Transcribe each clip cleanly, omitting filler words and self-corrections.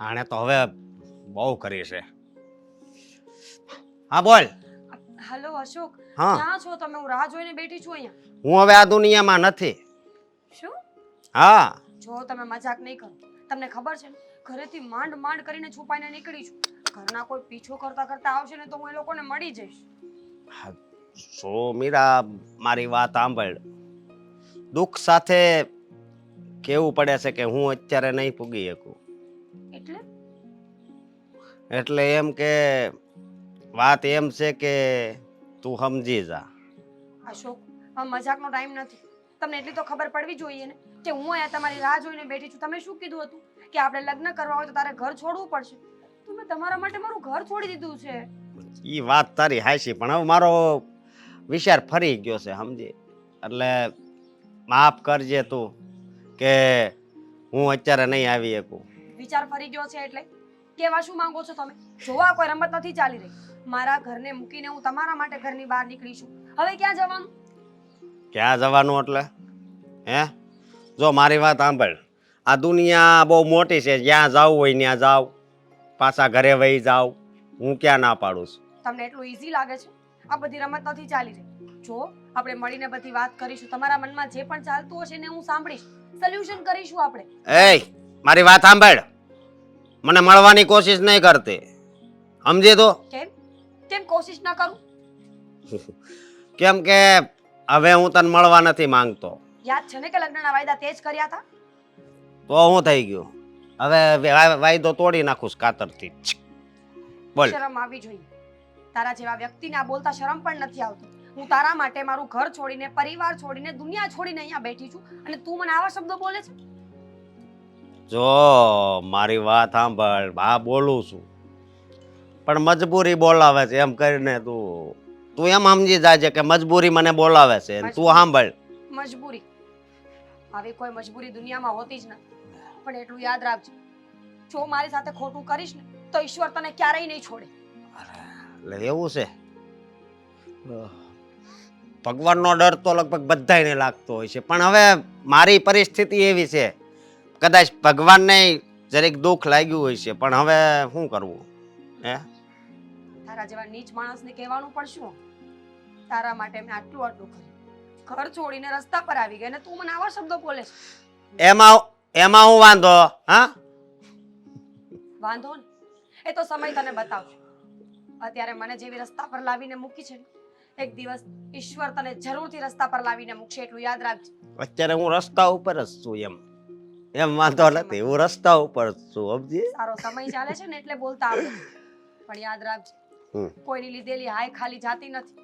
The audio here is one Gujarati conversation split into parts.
આણે તો હવે બહુ કરી છે. હા બોલ. હેલો અશોક, હા. ક્યાં છો તમે? હું રાહ જોઈને બેઠી છું અહીંયા. હું હવે આ દુનિયામાં નથી. શું? હા. જો તમે મજાક નહીં કરો. તમને ખબર છે ને, ઘરેથી માંડ માંડ કરીને છુપાઈને નીકળી છું. ઘરના કોઈ પીછો કરતા કરતા આવશે ને તો હું એ લોકોને મળી જઈશ. સો મીરા, મારી વાત સાંભળ. દુઃખ સાથે કેવું પડે છે કે હું અત્યારે નહીં પૂગી શકું. એટલે એટલે એમ કે વાત એમ છે કે તું સમજી જા. અશોક, આ મજાકનો ટાઈમ નથી. તમને એટલી તો ખબર પડવી જોઈએ ને કે હું અહીંયા તમારી રાહ જોઈને બેઠી છું. તમે શું કીધું હતું કે આપણે લગ્ન કરવા હોય તો તારે ઘર છોડવું પડશે. તો મેં તમારા માટે મારું ઘર છોડી દીધું છે. એ વાત તારી હાચી, પણ હવે મારો વિચાર ફરી ગયો છે સમજી. એટલે માફ કરજે તું કે હું અત્યારે નહીં આવી શકું. વિચાર ફરી ગયો છે એટલે કેવા શું માંગો છો તમે? જોવા કોઈ રમત નથી ચાલી રહી. મારા ઘરને મૂકીને હું તમારા માટે ઘરની બહાર નીકળી છું. હવે ક્યાં જવાનું? ક્યાં જવાનું એટલે? હે, જો મારી વાત સાંભળ. આ દુનિયા બહુ મોટી છે, જ્યાં જવું હોય ત્યાં જાવ, પાછા ઘરે વહી જાવ. હું ક્યાં ના પાડું છું. તમને એટલું ઈઝી લાગે છે? આ બધી રમત નથી ચાલી રહી. જો આપણે મળીને બધી વાત કરીશું. તમારા મનમાં જે પણ ચાલતું હશે ને હું સાંભળીશ. સોલ્યુશન કરીશું આપણે. એય, મારી વાત સાંભળ. મને મળવાની કોશિશ નહીં કરતી, સમજી તો? કેમ કેમ કોશિશ ના કરું? કેમ કે હવે હું તને મળવા નથી માંગતો. યાદ છે ને કે લગ્નના વાયદા તે જ કર્યા હતા? તો હું થઈ ગયું? હવે વાયદો તોડી નાખું કાતરથી. બોલ. શરમ આવી જોઈએ. તારા જેવા વ્યક્તિને આ બોલતા શરમ પણ નથી આવતી. હું તારા માટે મારું ઘર છોડીને, પરિવાર છોડીને, દુનિયા છોડીને અહીંયા બેઠી છું અને તું મને આવા શબ્દો બોલે છે? જો મારી વાત સાંભળ, હા બોલું છું, પણ મજબૂરી બોલાવે છે એમ કરીને તું એમ સમજી જાજે કે મજબૂરી મને બોલાવે છે. તું સાંભળ. મજબૂરી? આવી કોઈ મજબૂરી દુનિયામાં હોતી જ નથી. પણ એટલું યાદ રાખજો, જો મારી સાથે ખોટું કરીશ ને તો ઈશ્વર તને ક્યારેય નહીં છોડે. એટલે એવું છે? ભગવાનનો ડર તો લગભગ બધાયને લાગતો હોય છે, પણ હવે મારી પરિસ્થિતિ એવી છે, કદાચ ભગવાનને જરીક દુઃખ લાગ્યું હોય છે, પણ હવે શું કરવું? હે, તારા જેવા નીચ માણસને કહેવાનું પણ શું? તારા માટે મેં આટલું આટલું કર્યું, ઘર છોડીને રસ્તા પર આવી ગઈ અને તું મને આવા શબ્દો બોલે છે. એમાં હું વાંધો? હા, વાંધો ને એ તો સમય તને બતાવશે. અત્યારે મને જેવી રસ્તા પર લાવીને મૂકી છે ને, એક દિવસ ઈશ્વર તને જરૂરથી રસ્તા પર લાવીને મૂકશે, એટલું યાદ રાખજે. અત્યારે હું રસ્તા ઉપર જ છું, એમ વાંધો નથી, હું રસ્તા ઉપર જ છું, સમજી? સારો સમય ચાલે છે ને એટલે બોલતા આવડે છે. પણ યાદ રાખજે, કોઈની લીધેલી હાય ખાલી જાતી નથી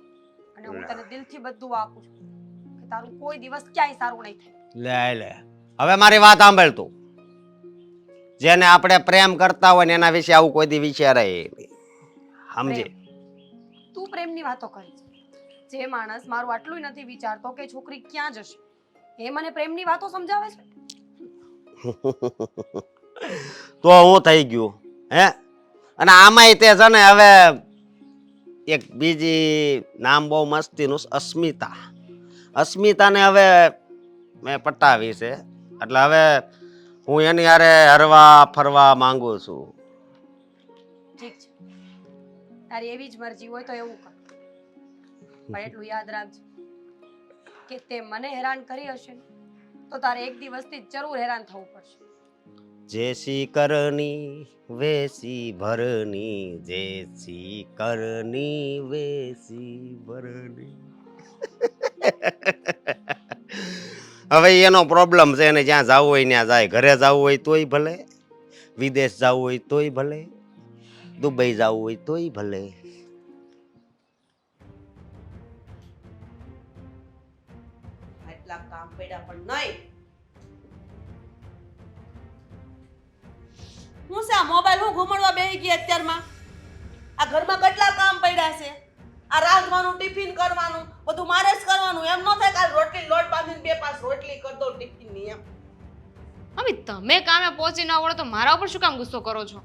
અને હું તને દિલથી બધું આપું છું કે તારું કોઈ દિવસ ક્યાંય સારું નહીં થાય. લે હવે મારી વાત સાંભળ તું. જેને આપણે પ્રેમ કરતા હોય ને એના વિશે આવું કોઈ દી વિચારાય નહીં, સમજે? તું પ્રેમની વાતો કરે છે. જે માણસ મારું આટલું નથી વિચારતો કે છોકરી ક્યાં જશે, એ મને પ્રેમની વાતો સમજાવે છે. તો હું થઈ ગયું હે? અને આમાંય તે છે ને હવે એક બીજી નામ બહુ મસ્તીનું, અસ્મિતાને હવે મેં પટાવી છે, એટલે હવે હું એની હારે હરવા ફરવા માંગુ છું. ઠીક છે, તારી એવી જ મરજી હોય તો એવું કર, પણ એટલું યાદ રાખજે કે તે મને હેરાન કરી હશે ને તો તારે એક દિવસથી જરૂર હેરાન થવું પડશે. જેસી કરની વેસી ભરની, જેસી કરની વેસી ભરની. હવે એનો પ્રોબ્લેમ છે, એને જ્યાં જવું હોય ત્યાં જાય. ઘરે જવું હોય તોય ભલે, વિદેશ જવું હોય તોય ભલે, દુબઈ જવું હોય તોય ભલે. એટલા કામ પડ્યા પણ નહીં. હું છે આ મોબાઈલ હું ઘુમાડવા બેહી ગઈ અત્યારમાં? આ ઘરમાં કેટલા કામ પડ્યા છે. આ રાંધવાનું, ટિફિન કરવાનું, બધું મારે જ કરવાનું. એમ ન થાય કે રોટલી લોટ બાંધીને બે પાંચ રોટલી કરી દો ટિફિનની એમ. મમ્મી તમે કામે પહોંચી ના વળો તો મારા ઉપર શું કામ ગુસ્સો કરો છો?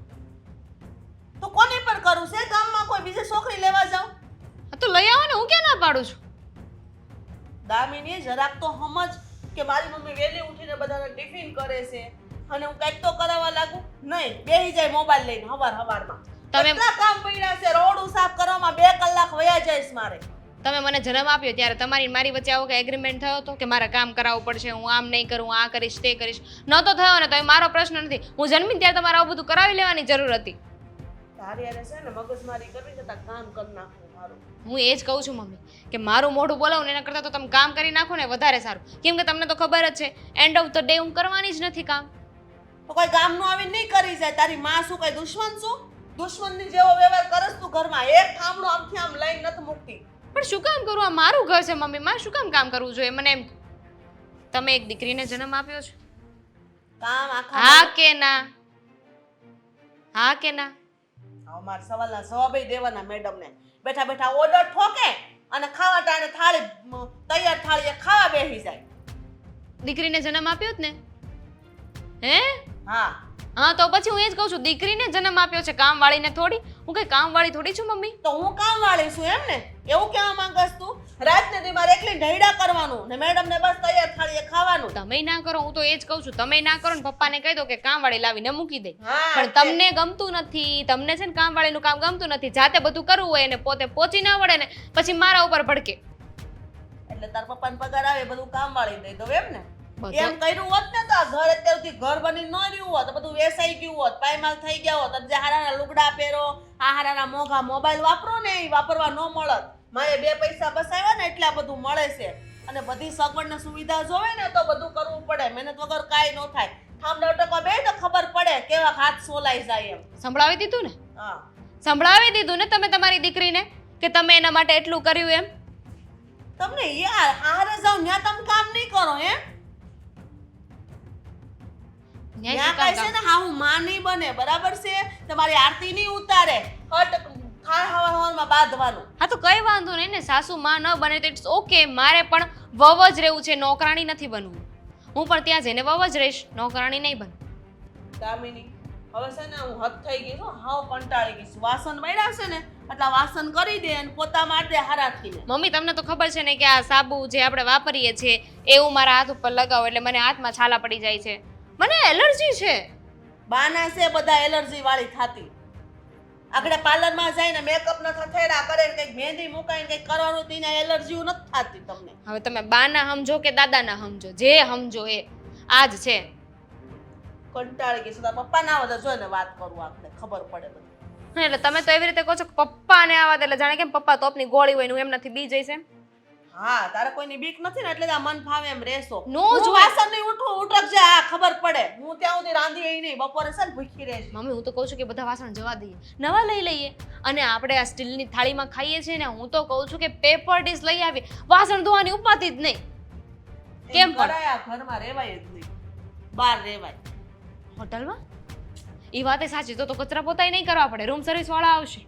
તો કોને પણ કરું છે? ગામમાં કોઈ બીજી છોકરી લેવા જાઉં? તો લઈ આવો ને, હું ક્યાં ના પાડું છું? દામિની જરાક તો સમજ કે મારી મમ્મી વહેલી ઉઠીને બધાને ટિફિન કરે છે, અને હું કંઈક તો કરાવવા લાગુ નહીં, બેહી જાય મોબાઈલ લઈને હવારમાં. તમે- કેટલા કામ પડ્યા છે, રોડ સાફ કરવામાં 2 કલાક વયા જઈશ મારે. તમે મને જન્મ આપ્યો ત્યારે તમારી ને મારી વચ્ચે આવો કે એગ્રીમેન્ટ થયો હતો કે મારે કામ કરાવવું પડશે, હું આમ નહીં કરું, આ કરીશ તે કરીશ? નહોતો થયો ને તો એ મારો પ્રશ્ન નથી. હું જન્મી ત્યારે તમારે આવું બધું કરાવી લેવાની જરૂર હતી. તારી હારે છે ને મગજમારી કરવી છે, તાર કામ કરી નાખવું મારું. હું એ જ કહું છું મમ્મી કે મારું મોઢું બોલાવું ને એના કરતાં તો તમે કામ કરી નાખો ને વધારે સારું. કેમ કે તમને તો ખબર જ છે એન્ડ ઓફ ધ ડે હું કરવાની જ નથી કામ. તો કોઈ ગામનું આવીને નહીં કરી જાય. તારી માં શું કઈ દુશ્મન છું? દુશ્મનની જેવો વ્યવહાર કરસ તું ઘરમાં. એક ઠામડો આમથી આમ લઈને નથી મૂકતી. પણ શું કામ કરું? આ મારું ઘર છે મમ્મી, મારે શું કામ કરવું જોઈએ? મને એમ તમે એક દીકરીને જન્મ આપ્યો છે, કામ આખા હા કે ના? હા કે ના? હવે મારા સવાલના જવાબ દેવાના મેડમને. બેઠા બેઠા ઓર્ડર ઠોકે અને ખાવા ટાણે થાળી તૈયાર થાળીએ ખાવા બેસી જાય. દીકરીને જન્મ આપ્યો જ ને? હે? હા, હા તો પછી હું એ જ કહું છું, દીકરીને જન્મ આપ્યો છે, કામવાળીને થોડી. હું કઈ કામવાળી થોડી છું મમ્મી. તો હું કામ વાળી છું એમ ને? એવું કેવા માંગસ તું? રાતને દી મારે એકલી ઢૈડા કરવાનું ને મેડમને બસ તૈયાર થાળીએ ખાવાનું. તમે ના કરો, હું તો એ જ કહું છું, તમે ના કરો ને પપ્પાને કહી દો કે કામવાળી લાવીને મૂકી દે. હા, પણ તમને ગમતું નથી, તમને છે ને કામવાળીનું કામ ગમતું નથી, જાતે બધું કરવું હોય ને પોતે પહોંચી ના વળે ને પછી મારા ઉપર ભડકે. એટલે તાર પપ્પાને પગાર આવે બધું કામ વાળી દઈ દો એમ ને? બધું- એમ કર્યું હોત ને તો આ ઘર અત્યાર સુધી ઘર બની ન રહ્યું હોત, બધું વેસાઈ ગયું હોત, પાયમાલ થઈ ગયા હોત. જે હારાના લુગડા પહેરો, આ હારાના મોંઘા મોબાઈલ વાપરો ને એ વાપરવા ન મળત. મારે 2 પૈસા બસાવ્યા ને એટલે આ બધું મળે છે. અને બધી સગવડ ને સુવિધા જોવે ને તો બધું કરવું પડે. મહેનત વગર કાંઈ ન થાય. ઠામડા ટકા બે તો ખબર પડે કેવા હાથ સોલાઈ જાય એમ. સંભળાવી દીધું ને? હા, સંભળાવી દીધું ને તમે તમારી દીકરીને કે તમે એના માટે એટલું કર્યું એમ? તમને યાર હારે જાવ ત્યાં તમે કામ નહીં કરો એમ? ન્યાય ત્યાં શું કામ કાંઈ છે ને હા હું માં નહીં બને, બરાબર છે? તમારી આરતી નહીં ઉતારે, હટ ખાય હવામાં બાંધવાનું. હા તો કઈ વાંધો નહીં ને, સાસુ માં ન બને તો ઇટ્સ ઓકે. મારે પણ વવ જ રહેવું છે, નોકરાણી નથી બનવું. હું પણ ત્યાં જઈને વવ જ રહીશ, નોકરાણી નહીં બન. દામિની, હવે છે ને હું હદ થઈ ગઈ છું, હાવ કંટાળી ગઈ છું. વાસણ મળ્યા છે ને એટલે વાસણ કરી દે અને પોતા માર દે હારાથી ને. મમ્મી તમને તો ખબર છે ને કે આ સાબુ જે આપણે વાપરીએ છીએ એ હું મારા હાથ ઉપર લગાવું એટલે મને હાથમાં છાલા પડી જાય છે. મને એલર્જી છે. બાના છે બધા એલર્જી વાળી થાતી. આગળ પાર્લરમાં જઈને મેકઅપ ન થથેડા કરે ને કંઈક મહેંદી મુકાઈને કંઈક કરવાનું તેને એલર્જી નથી થાતી તમને. હવે તમે બાના સમજો કે દાદાના સમજો, જે સમજો એ આ જ છે. કંટાળી ગઈ છું. તારા પપ્પા ના આવે તો જોઈને વાત કરું, આપણે ખબર પડે બધું. એટલે તમે તો એવી રીતે કહો છો કે પપ્પાને આવા દે એટલે જાણે કેમ પપ્પા તોપની ગોળી હોય ને હું એમ નથી બી જઈશ એમ? હા, તારે કોઈની બીક નથી ને એટલે આ મન ફાવે એમ રહેશો. નો હું જોઈએ. વાસણ નહીં ઉઠક છે, હા ખબર પડે. હું ત્યાં સુધી રાંધી એ નહીં, બપોરે છે ને ભૂખી રહેશે. મમ્મી હું તો કહું છું કે બધા વાસણ જવા દઈએ, નવા લઈ લઈએ અને આપણે આ સ્ટીલની થાળીમાં ખાઈએ છીએ ને. હું તો કહું છું કે પેપર ડીશ લઈ આવી, વાસણ ધોવાની ઉપાધિ જ નહીં. કેમ પણ? કરાય આ ઘરમાં રહેવાય જ નહીં, બહાર રહેવાય. હોટલમાં એ વાતે સાચી, તો કચરા પોતાય નહીં કરવા પડે, રૂમ સર્વિસ વાળા આવશે.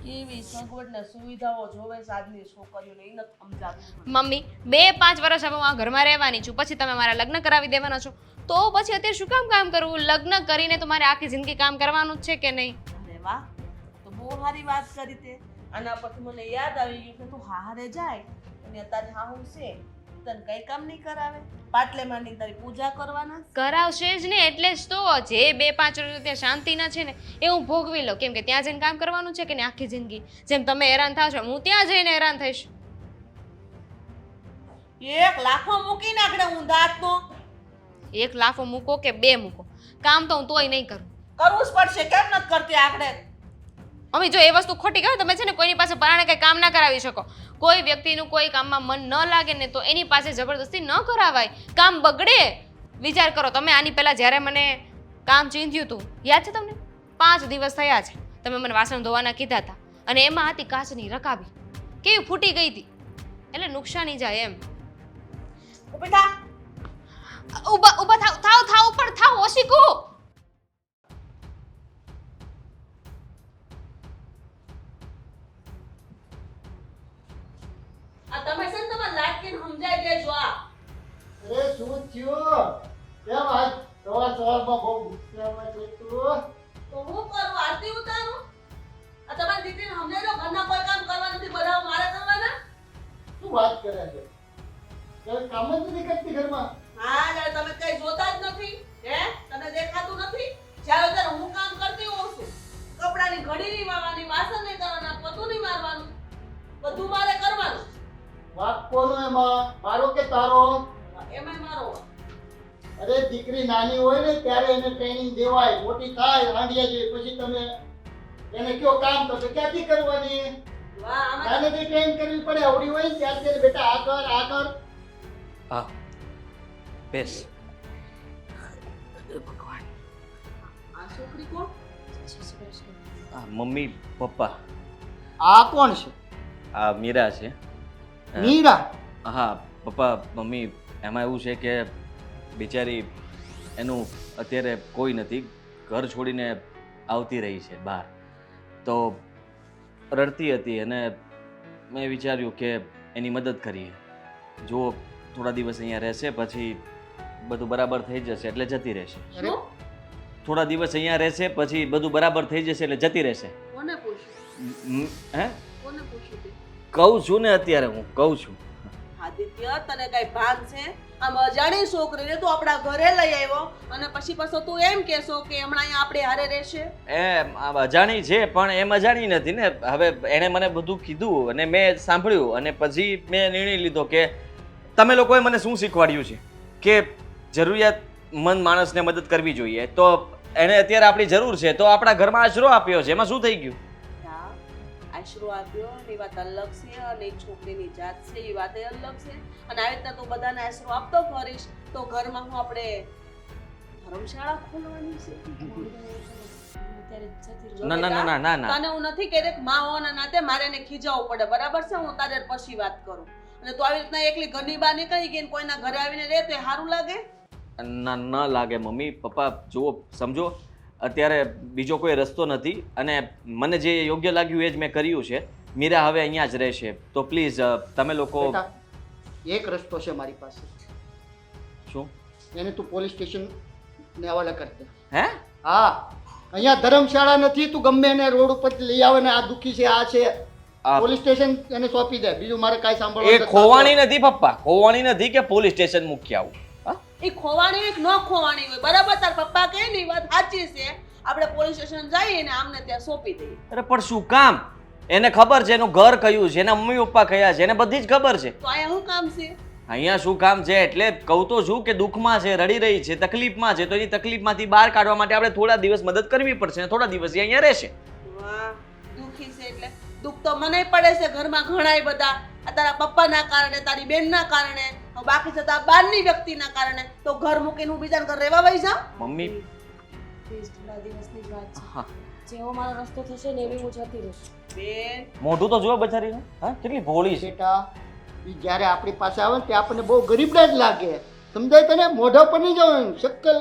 કેવી સગવડ ને સુવિધાઓ જોવે છે આજની છોકરીઓને, એ નથી સમજાતું. મમ્મી 2-5 વર્ષ હવે હું આ ઘરમાં રહેવાની છું, પછી તમે મારા લગ્ન કરાવી દેવાના છો, તો પછી અત્યારે શું કામ કરવું? લગ્ન કરીને તો મારે આખી જિંદગી કામ કરવાનું જ છે કે નહીં? અરે વાહ, તો બહુ સારી વાત કરી તે. આના પરથી મને યાદ આવી ગયું કે તું હારે જાય અને અત્યારે હાહુ છે તને કઈ કામ નહીં કરાવે? પાટલે માંડીને તારી પૂજા કરવાના. કરાવશે જ ને, એટલે જ તો જે 2-5 વર્ષ ત્યાં શાંતિના છે ને એ હું ભોગવી લઉં. કેમ કે ત્યાં જઈને કામ કરવાનું છે કે ને આખી જિંદગી. જેમ તમે હેરાન થાવ છો હું ત્યાં જઈને હેરાન થઈશ. 1 લાખો મૂકી નાખડે હું દાંતનો. 1 લાફો મૂકો કે 2 મૂકો, કામ તો હું તોય નહીં કરું. કરવું જ પડશે, કેમ નથી કરતી આખડે? મમ્મી જો એ વસ્તુ ખોટી કહેવાય, તમે છે ને કોઈની પાસે પરાણે કંઈ કામ ના કરાવી શકો. કોઈ વ્યક્તિનું કોઈ કામમાં મન ન લાગે ને તો એની પાસે જબરદસ્તી ન કરાવાય, કામ બગડે. વિચાર કરો તમે, આની પહેલા જ્યારે મને કામ ચીંધ્યું હતું યાદ છે તમને? 5 દિવસ થયા છે તમે મને વાસણ ધોવાના કીધા હતા અને એમાં હતી કાચની રકાબી, કેવી ફૂટી ગઈ હતી. એટલે નુકસાની જાય એમ. ઊભી થા. ઊભા થાવ ઉપર થાવ ઓશીકુ. આ તમે છે ને તમારે લાટકીને સમજાઈ દેજો. આ અરે શું થયું? કેમ આજ સવારમાં બહુ ગુસ્સામાં છે તું? તો હું કરું? આરતી ઉતારું? આ તમારી દીકરીને સમજાઈ દો, ઘરના કોઈ કામ કરવા નથી, બધા મારે કરવાના. શું વાત કરે છે? ત્યારે કામ જ નથી કરતી ઘરમાં. હા, જ્યારે તમે કઈ જોતા જ નથી. હે તને દેખાતું નથી? જ્યારે ત્યારે હું કામ કરતી હોઉં છું. કપડાની ઘડી નહીં વાળવાની, વાસણ નહીં કરવાના, પોતું નહીં મારવાનું. બધું મારે કરવાનું. વાક કોનો એમાં, મારો કે તારો? એમાંય મારો વાંક. અરે દીકરી નાની હોય ને ત્યારે એને ટ્રેનિંગ દેવાય, મોટી થાય હાંડિયા જેવી, પછી તમે એને કયો કામ તો ક્યાંથી કરવાની? વાહ, આમાં નાનેથી ટ્રેન કરવી પડે, આવડી હોય ને ત્યારથી બેટા આ કર આ કર. હા બેસ. આ છોકરી કોણ? Mummy papa. આ કોણ છે? આ મીરા છે. મીરા? હા પપ્પા મમ્મી, એમાં એવું છે કે બિચારી એનું અત્યારે કોઈ નથી, ઘર છોડીને આવતી રહી છે બહાર, તો રડતી હતી અને મેં વિચાર્યું કે એની મદદ કરીએ. જો થોડા દિવસ અહીંયા રહેશે પછી બધું બરાબર થઈ જશે એટલે જતી રહેશે. અરે થોડા દિવસ અહીંયા રહેશે પછી બધું બરાબર થઈ જશે એટલે જતી રહેશે. કોને પૂછ્યું? હે કોને પૂછ્યું તે? કહું છું ને, અત્યારે હું કહું છું. આદિત્ય, તને કઈ ભાન છે? આમ અજાણી છોકરીને તું આપણા ઘરે લઈ આવ્યો અને પછી પાછો તું એમ કહેશો કે હમણાં અહીંયા આપણે હારે રહેશે? એમ અજાણી છે પણ એમ અજાણી નથી ને. હવે એણે મને બધું કીધું અને મેં સાંભળ્યું અને પછી મેં નિર્ણય લીધો કે તમે લોકોએ મને શું શીખવાડ્યું છે કે જરૂરિયાતમંદ માણસને મદદ કરવી જોઈએ, તો એને અત્યારે આપણી જરૂર છે તો આપણા ઘરમાં આશરો આપ્યો છે, એમાં શું થઈ ગયું? હા, આશરો આપ્યો એ વાત અલગ છે અને એ છોકરીની જાત છે એ વાત અલગ છે. અને આવી રીતના તું બધાને આશરો આપતો ફરીશ તો ઘરમાં હું આપણે ધર્મશાળા ખોલવાની છે? ના ના ના ના ના ના. તને હું નથી કહેતી કે માં હોવાના નાતે મારે એને ખીજાવવું પડે, બરાબર છે? હું તારે પછી વાત કરું. અને તું આવી રીતના એકલી ઘરની બહાર નીકળી ગઈ ને કોઈના ઘરે આવીને રહે તો એ સારું લાગે? ના ન લાગે મમ્મી પપ્પા. જુઓ સમજો, અત્યારે બીજો કોઈ રસ્તો નથી અને મને જે યોગ્ય લાગ્યું એ જ મેં કર્યું છે. મીરા હવે અહીંયા જ રહેશે, તો પ્લીઝ તમે લોકો. બેટા એક રસ્તો છે મારી પાસે, શું? એને તું પોલીસ સ્ટેશન ને હવાલે કરતે. હે? હા, અહીંયા ધર્મશાળા નથી, તું ગમે એને રોડ ઉપર લઈ આવે ને આ દુખી છે આ છે, આ પોલીસ સ્ટેશન એને સોંપી દે. બીજું મારે કાંઈ એ સાંભળવાનું ખોવાની નથી પપ્પા, ખોવાની નથી કે પોલીસ સ્ટેશન મૂકી આવું. હા? એ ખોવાની હોય કે ન ખોવાની હોય, બરાબર? તાર પપ્પા કહે ને એ વાત સાચી છે. આપણે પોલીસ સ્ટેશન જઈએ ને આમને ત્યાં સોંપી દઈએ. અરે પણ શું કામ? એને ખબર છે એનું ઘર કયું છે, એના મમ્મી પપ્પા કયા છે, એને બધી જ ખબર છે. તો અહીંયા શું કામ છે? અહીંયા શું કામ છે એટલે કહું તો છું કે દુઃખમાં છે, રડી રહી છે, તકલીફમાં છે, તો એની તકલીફમાંથી બહાર કાઢવા માટે આપણે થોડા દિવસ મદદ કરવી પડશે ને થોડા દિવસ એ અહીંયા રહેશે. વાહ, દુખી છે એટલે દુઃખ તો મને પડે છે ઘરમાં ઘણાય બધા. આ તારા પપ્પાના કારણે, તારી બેનના કારણે, બાકી જતા બહારની વ્યક્તિના કારણે. તો ઘર મૂકીને હું બીજાના ઘર રહેવા વઈ જાઉં? મમ્મી પ્લીઝ થોડા દિવસની જ વાત છે. હા, જેવો મારો રસ્તો થશે ને એવી હું જતી રહીશ. બેન, મોઢું તો જુઓ બચારીને. હા, કેટલી ભોળી છે. બેટા ઈ જ્યારે આપણી પાસે આવે ને તે આપણને બહુ ગરીબડા જ લાગે, સમજાય તને? મોઢા પર નહીં જવાનું, શક્કલ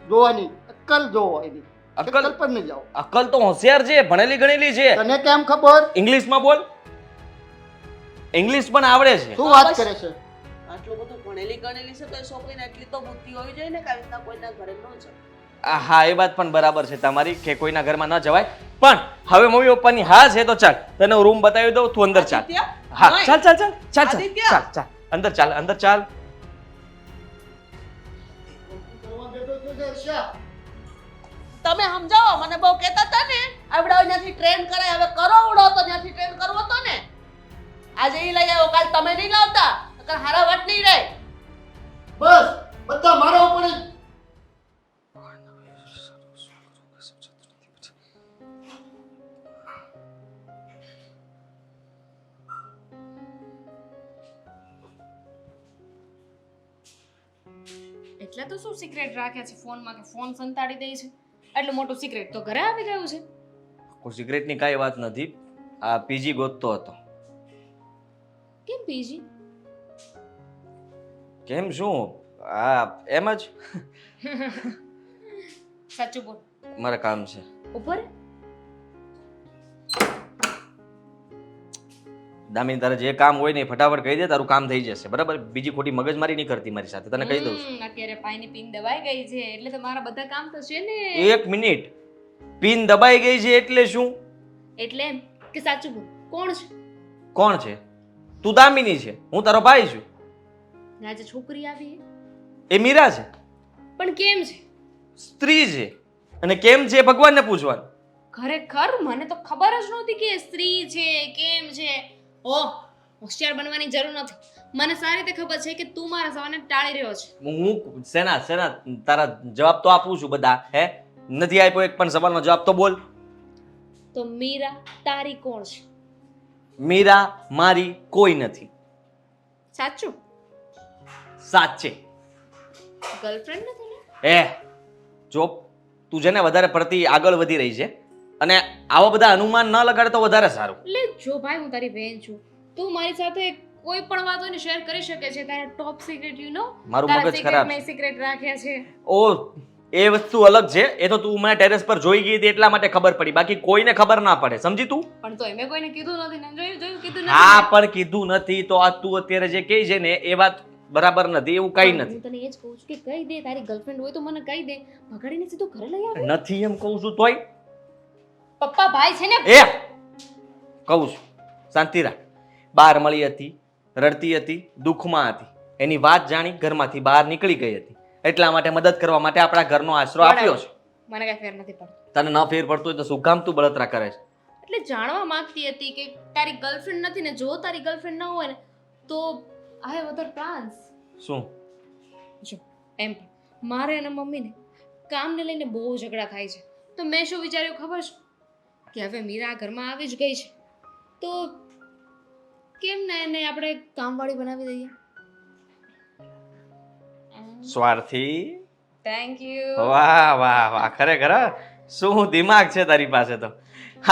જોવાની, અક્કલ જોવો એની. અક્કલ? શક્કલ પર નહીં જાઓ. અક્કલ તો હોશિયાર છે, ભણેલી ગણેલી છે. તને કેમ ખબર? ઇંગ્લિશમાં બોલ. ઇંગ્લિશ પણ આવડે છે. શું વાત કરે છે? આટલું બધું ભણેલી ગણેલી છે તો એ છોકરીને એટલી તો બુદ્ધિ હોવી જોઈએ ને કે આવી રીતના કોઈના ઘરે ન જાય. હા, એ વાત પણ બરાબર છે તમારી કે કોઈના ઘરમાં ન જવાય. પણ હવે મમ્મી પપ્પાની હા છે તો ચાલ, તને હું રૂમ બતાવી દઉં, તું અંદર ચાલ. આદિત્ય, હા, નહીં. ચાલ ચાલ ચાલ ચાલ ચાલ આદિત્ય. ચાલ ચાલ અંદર ચાલ, અંદર ચાલ. કરવા બેઠો છો છે, હર્ષા? તમે સમજાવો, મને બહુ કહેતા હતા ને આવડાવ ત્યાંથી ટ્રેન કરાય, હવે કરો ઉડો તો ત્યાંથી ટ્રેન કરવો તો ને. આજે ઈ લઈ આવ્યો, કાલ તમે નહીં લાવતા, નકર હારા વટ નહીં રહે. બસ બધા મારા ઉપર જ. એટલે તો શું સિક્રેટ રાખ્યા છે ફોનમાં કે ફોન સંતાડી દે છે? એટલું મોટું સિક્રેટ તો ઘરે આવી ગયું છે. કોઈ સિગરેટની કાંઈ વાત નથી. આ પીજી ગોતતો હતો. કેમ પીજી? કેમ શું? આ એમ જ સાચું બોલ. મારે કામ છે. ઉપર દામિની તારે જે કામ હોય ને એ ફટાફટ કહી દે, તારું કામ થઈ જશે, બરાબર? બીજી ખોટી મગજમારી નહીં કરતી મારી સાથે, તને કહી દઉં છું. અત્યારે પાઈની પિન દબાઈ ગઈ છે એટલે તો મારા બધા કામ તો છે ને. એક મિનિટ, પિન દબાઈ ગઈ છે એટલે શું? એટલે એમ કે સાચું બોલ, કોણ છે? કોણ છે? તું દામિની છે, હું તારો ભાઈ છું. આજે છોકરી આવી એ મીરા છે. પણ કેમ છે? સ્ત્રી છે અને કેમ છે એ ભગવાનને પૂછવાનું. ખરેખર મને તો ખબર જ નહોતી કે એ સ્ત્રી છે કેમ છે. ઓ હોશિયાર બનવાની જરૂર નથી. મને સારી રીતે ખબર છે કે તું મારા સવાલને ટાળી રહ્યો છે. હું સેના સેના તારા જવાબ તો આપું છું બધા. હે નથી આપ્યો એક પણ સવાલનો જવાબ તો બોલ. તો મીરા તારી કોણ છે? મીરા મારી કોઈ નથી. સાચું? સાચે. ગર્લફ્રેન્ડ નથી ને? જો તું છે ને વધારે પડતી આગળ વધી રહી છે અને આવા બધા અનુમાન ન લગાડે તો વધારે સારું. એટલે જો ભાઈ હું તારી બહેન છું, તું મારી સાથે કોઈ પણ વાત હોય ને શેર કરી શકે છે. તારા ટોપ સિક્રેટ યુ નો મારું મગજ ખરાબ મેં સિક્રેટ રાખ્યા છે. ઓ એ વસ્તુ અલગ છે. એ તો તું મને ટેરેસ પર જોઈ ગઈ હતી એટલા માટે ખબર પડી, બાકી કોઈને ખબર ના પડે. સમજી તું? પણ તો મેં કોઈને કીધું નથી ને. જોયું કીધું નથી. હા પણ કીધું નથી તો આ તું અત્યારે જે કહે છે ને એ વાત બરાબર નથી. એવું કઈ હું નથી. તને એ જ કહું છું કે કહી દે, તારી ગર્લફ્રેન્ડ હોય તો મને કહી દે, ભગાડીને સીધું ઘરે લઈ આવે. નથી એમ કહું છું તોય પપ્પા ભાઈ છે ને. એ કહું છું શાંતિ રાખ. બહાર મળી હતી, રડતી હતી, દુઃખમાં હતી. એની વાત જાણી ઘરમાંથી બહાર નીકળી ગઈ હતી. એટલા માટે મદદ કરવા માટે આપણા ઘરનો આશરો આપ્યો છે. મને કઈ ફેર નથી પડતો. તને ન ફેર પડતો હોય તો શું કામ તું બળતરા કરે છે? એટલે જાણવા માંગતી હતી કે તારી ગર્લફ્રેન્ડ નથી ને, જો તારી ગર્લફ્રેન્ડ ન હોય ને તો આઈ હેવ અધર પ્લાન્સ. શું? જો એમ પણ મારે અને મમ્મીને કામને લઈને બહુ ઝઘડા થાય છે. તો મેં શું વિચાર્યું ખબર છે કે હવે મીરા આ ઘરમાં આવી જ ગઈ છે તો કેમ ના એને આપણે કામવાળી બનાવી દઈએ. સ્વાર્થી. Thank you. વાહ વાહ વાહ, ખરેખર શું દિમાગ છે તારી પાસે તો.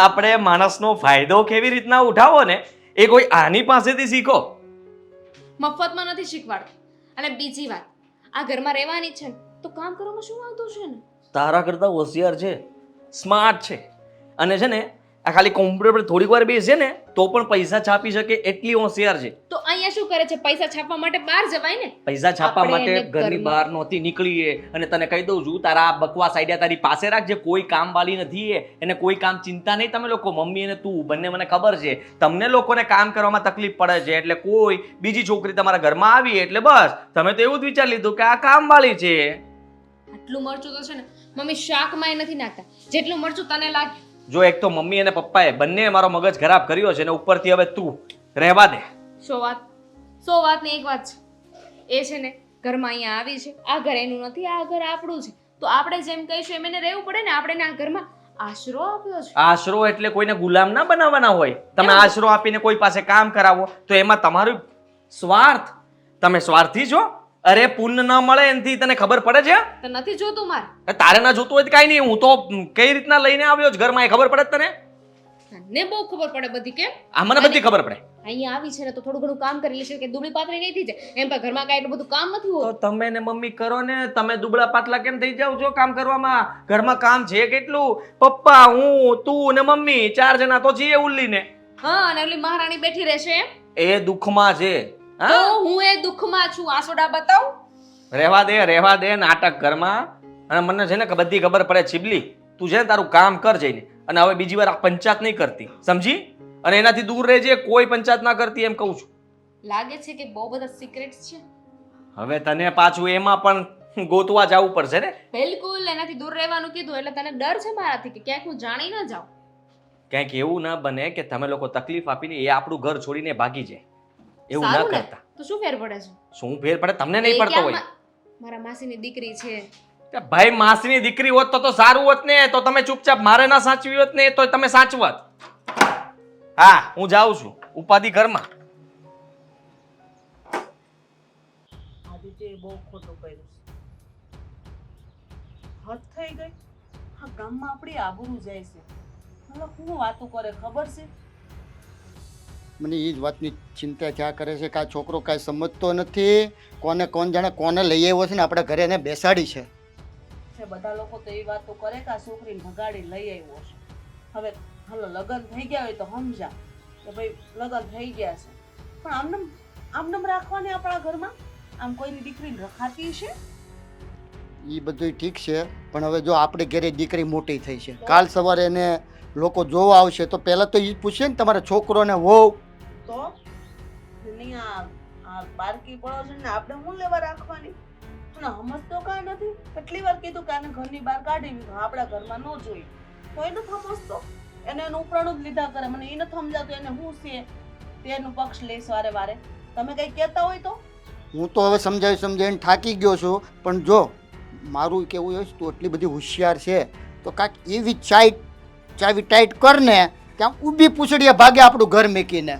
આપણે માણસનો ફાયદો કેવી રીતના ઉઠાવો ને એ કોઈ આની પાસેથી શીખો. મફતમાં નથી શીખવાડતું. અને બીજી વાત, આ ઘરમાં રહેવાની છે ને તો કામ કરવામાં શું આવતું છે ને. તારા કરતા હોશિયાર છે, સ્માર્ટ છે અને છે ને આ ખાલી કોમ્પ્યુટર પર થોડીક વાર બેસે ને તો પણ પૈસા છાપી શકે એટલી હોશિયાર છે. તો અહીંયા શું કરે છે? પૈસા છાપવા માટે બહાર જવાય ને. પૈસા છાપવા આપણે માટે એને ઘરની ઘરમાં- બહાર નહોતી નીકળીએ. અને તને કહી દઉં છું તારા આ બકવાસ આઈડિયા તારી પાસે રાખજે. કોઈ કામ વાળી નથી એ, એને કોઈ કામ ચિંતા નહીં. તમે લોકો મમ્મી અને તું બંને મને ખબર છે તમને લોકોને કામ કરવામાં તકલીફ પડે છે એટલે કોઈ બીજી છોકરી તમારા ઘરમાં આવી એટલે બસ તમે તો એવું જ વિચારી લીધું કે આ કામ વાળી છે. આટલું મરચું તો છે ને મમ્મી શાકમાં નથી નાખતા જેટલું મરચું તને લાગે. જો એક તો મમ્મી અને પપ્પાએ બંને મારો મગજ ખરાબ કર્યો છે ને ઉપરથી હવે તું રહેવા દે. સો વાતની એક વાત છે. એ છે ને ઘરમાં અહીંયા આવી છે. આ ઘર એનું નથી, આ ઘર આપણું છે. તો આપણે જેમ કહીશું એમ એને રહેવું પડે ને. આપણે એને આ ઘરમાં આશરો આપ્યો છે. આશરો એટલે કોઈને ગુલામ ના બનાવવાના હોય. તમે આશરો આપીને કોઈ પાસે કામ કરાવો તો એમાં તમારું સ્વાર્થ. તમે સ્વાર્થી છો. અરે પુણ્ય ન મળે એનાથી તને ખબર પડે છે? તો નથી જોતું મારે. તારે ના જોતું હોય તો કાંઈ નહીં. હું તો કઈ રીતના લઈને આવ્યો છું ઘરમાં એ ખબર પડે તને? તને બહુ ખબર પડે બધી. કેમ? આ મને બધી ખબર પડે. અહીંયા આવી છે ને તો થોડું ઘણું કામ કરી લેશે કે દુબળી પાતળી નહીં થઈ જાય. એમ પણ ઘરમાં કાંઈ એટલું બધું કામ નથી તો હોતું. તમે ને મમ્મી કરો ને. તમે દુબળા પાતળા કેમ થઈ જાવ છો કામ કરવામાં? ઘરમાં કામ છે કેટલું. પપ્પા, હું, તું ને મમ્મી 4 જણા તો છીએ ઉલ્લીને. હા, અને ઓલી મહારાણી બેઠી રહેશે એમ. એ દુઃખમાં છે. તો હું એ દુઃખમાં છું. આસોડા બતાવું. રહેવા દે નાટક ઘરમાં. અને મને છે ને કે બધી ખબર પડે. ચીબલી, તું છે ને તારું કામ કર જઈને. અને હવે બીજી વાર આ પંચાયત નહીં કરતી, સમજી? અને એનાથી દૂર રહેજે. કોઈ પંચાયત ના કરતી એમ કહું છું. લાગે છે કે બહુ બધા સિક્રેટ્સ છે. હવે તને પાછું એમાં પણ ગોતવા જવું પડશે ને. બિલકુલ એનાથી દૂર રહેવાનું કીધું એટલે તને ડર છે મારાથી કે ક્યાંક હું જાણી ન જાઉં. કંઈક એવું ના બને કે તમે લોકો તકલીફ આપીને એ આપણું ઘર છોડીને ભાગી જાય. એવું ના સારું ને? કરતા. તો શું ફેર પડે છે? શું ફેર પડે? તમને નહીં એ પડતો ક્યાં હોય. મારા માસીની દીકરી છે. કે ભાઈ માસીની દીકરી હોત તો સારું હોત ને. તો તમે ચૂપચાપ મારે ના સાચવી હોત ને તો તમે સાચવત. હા, હું જાઉં છું ઉપાધિ ઘરમાં. આદિત્યએ બહુ ખોટું કર્યું છે. હદ થઈ ગઈ. આ ગામમાં આપણી આબરૂ જાય છે. મતલબ શું વાતો કરે ખબર છે? મને એ જ વાતની ચિંતા થયા કરે છે કે આ છોકરો કાંઈ સમજતો નથી. કોણ જાણે કોને લઈ આવ્યો છે ને આપણે ઘરે એને બેસાડી છે. છે બધા લોકો તો એ વાતો કરે કે આ છોકરીને ભગાડી લઈ આવ્યો છે. હવે હાલો લગ્ન થઈ ગયા હોય તો સમજા કે ભાઈ લગ્ન થઈ ગયા છે, પણ આમનમ રાખવાની આપણા ઘરમાં? આમ કોઈની દીકરીને રખાતી છે? એ બધું ઠીક છે પણ હવે જો આપણે ઘરે દીકરી મોટી થઈ છે, કાલ સવારે એને લોકો જોવા આવશે તો પહેલાં તો એ જ પૂછે ને તમારા છોકરોને વહુ. તો નહીં આ બારકી પડો છે ને આપણે હું લેવા રાખવાની? ના સમજતો કાંઈ નથી. કેટલી વાર કીધું કે આને ઘરની બહાર કાઢી મૂકો, આપણા ઘરમાં ન જોઈએ. તો એ નથી સમજતો. એને એનું ઉપરાણું જ લીધા કરે. મને એ નથી સમજાતું એને શું છે. તેનું પક્ષ લઈશ વારે વારે. તમે કંઈ કહેતા હોય તો હું તો હવે સમજાવીને થાકી ગયો છું. પણ જો મારું કેવું એવું છે તું એટલી બધી હોશિયાર છે તો કાંઈક એવી ચાવી ટાઈટ કર ને ત્યાં ઊભી પૂછડીએ ભાગે આપણું ઘર મેકીને.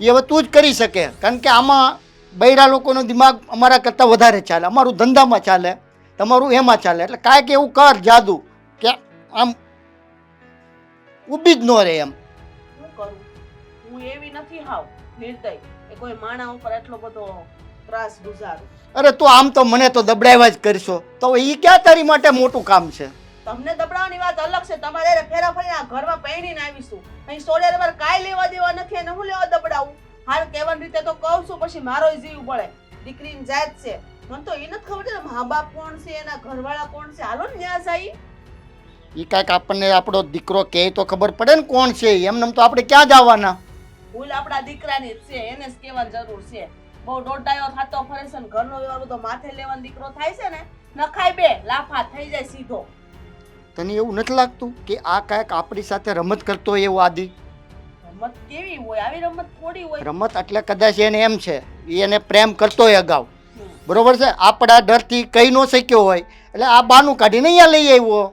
એ હવે તું જ કરી શકે. કારણ કે આમાં બૈરા લોકોનો દિમાગ અમારા કરતાં વધારે ચાલે. અમારું ધંધામાં ચાલે, તમારું એમાં ચાલે. એટલે કાંઈક એવું કર જાદુ કે આમ ઊભી જ ન રહે એમ. શું કરું? હું એવી નથી હાવ નિર્દય કે કોઈ માણા ઉપર એટલો બધો ત્રાસ ગુજારું. અરે તું આમ તો મને તો દબડાવ્યા જ કરશો. તો એ ક્યાં તારી માટે મોટું કામ છે? તમને દબડાવવાની વાત અલગ છે. તમારે ફેરા ફરીને આ ઘરમાં પહેરીને આવીશું. અહીં સોડિયા તમારે કાંઈ લેવા દેવા નથી અને હું લેવા દબડાવું? હાલ કહેવાની રીતે તો કહું છું, પછી મારો જીવ બળે. દીકરીની જાત છે. મને તો એ નથી ખબર છે મા બાપ કોણ છે, એના ઘરવાળા કોણ છે. હાલો ને ન્યા જાય. એ કાંઈક આપણને આપણો દીકરો કહે તો ખબર પડે ને કોણ છે. એમને તો આપણે ક્યાં જવાના? ભૂલ આપણા દીકરાની જ છે. એને જ કહેવાની જરૂર છે. બહુ દોડાયો થતો ફરે છે ને ઘરનો વ્યવહાર બધો માથે લેવાનો દીકરો થાય છે ને, નખાય બે લાફા થઈ જાય સીધો. તને એવું નથી લાગતું કે આ કાંઈક આપણી સાથે રમત કરતો હોય એવું આદિ? રમત કેવી હોય? આવી રમત થોડી હોય. રમત એટલે કદાચ એને એમ છે એને પ્રેમ કરતો હોય અગાઉ, બરોબર છે. આપણા ડરથી કહી ન શક્યો હોય એટલે આ બાનું કાઢીને અહીંયા લઈ આવ્યો.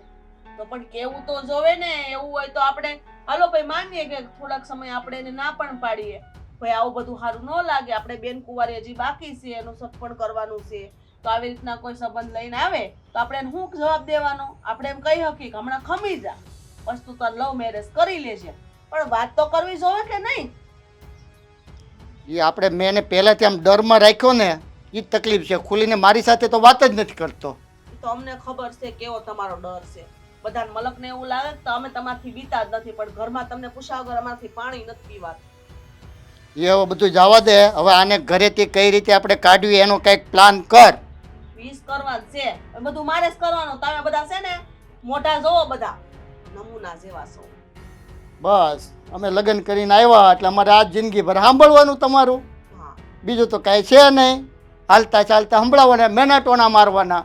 તો પણ કેવું તો જોવે ને. એવું હોય તો આપણે હાલો ભાઈ માનીએ કે થોડાક સમય આપણે એને ના પણ પાડીએ. ભાઈ આવું બધું સારું ન લાગે. આપણે બેન કુંવારી હજી બાકી છે, એનું સગપણ કરવાનું છે. તો આવી રીતના કોઈ સંબંધ લઈને આવે તો આપણે એને શું જવાબ દેવાનો? આપણે એમ કહી શકીએ કે હમણાં ખમી જા, વસ્તુ તો લવ મેરેજ કરી લેજે. પણ વાત તો કરવી જોવે કે નહીં? એ આપણે મેં એને પહેલાંથી આમ ડરમાં રાખ્યો ને એ જ તકલીફ છે. ખુલીને મારી સાથે તો વાત જ નથી કરતો. તો અમને ખબર છે કેવો તમારો ડર છે. બધાને મલકને એવું લાગે કે અમે તમારથી બીતા જ નથી, પણ ઘરમાં તમને પૂછ્યા વગર અમારથી પાણી નથી પીવાતું. એ હવે બધું જવા દે. હવે આને ઘરેથી કઈ રીતે આપણે કાઢવી એનો કંઈક પ્લાન કર. 20 કરવા જ છે. એ બધું મારે જ કરવાનું. તમે બધા છે ને મોઢા જોવો, બધા નમૂના જેવા છો. બસ અમે લગ્ન કરીને આવ્યા એટલે અમારે આ જિંદગીભર સાંભળવાનું તમારું. હા, બીજું તો કાંઈ છે નહીં. હાલતા ચાલતા સંભળાવવાના, મેનાટોના મારવાના.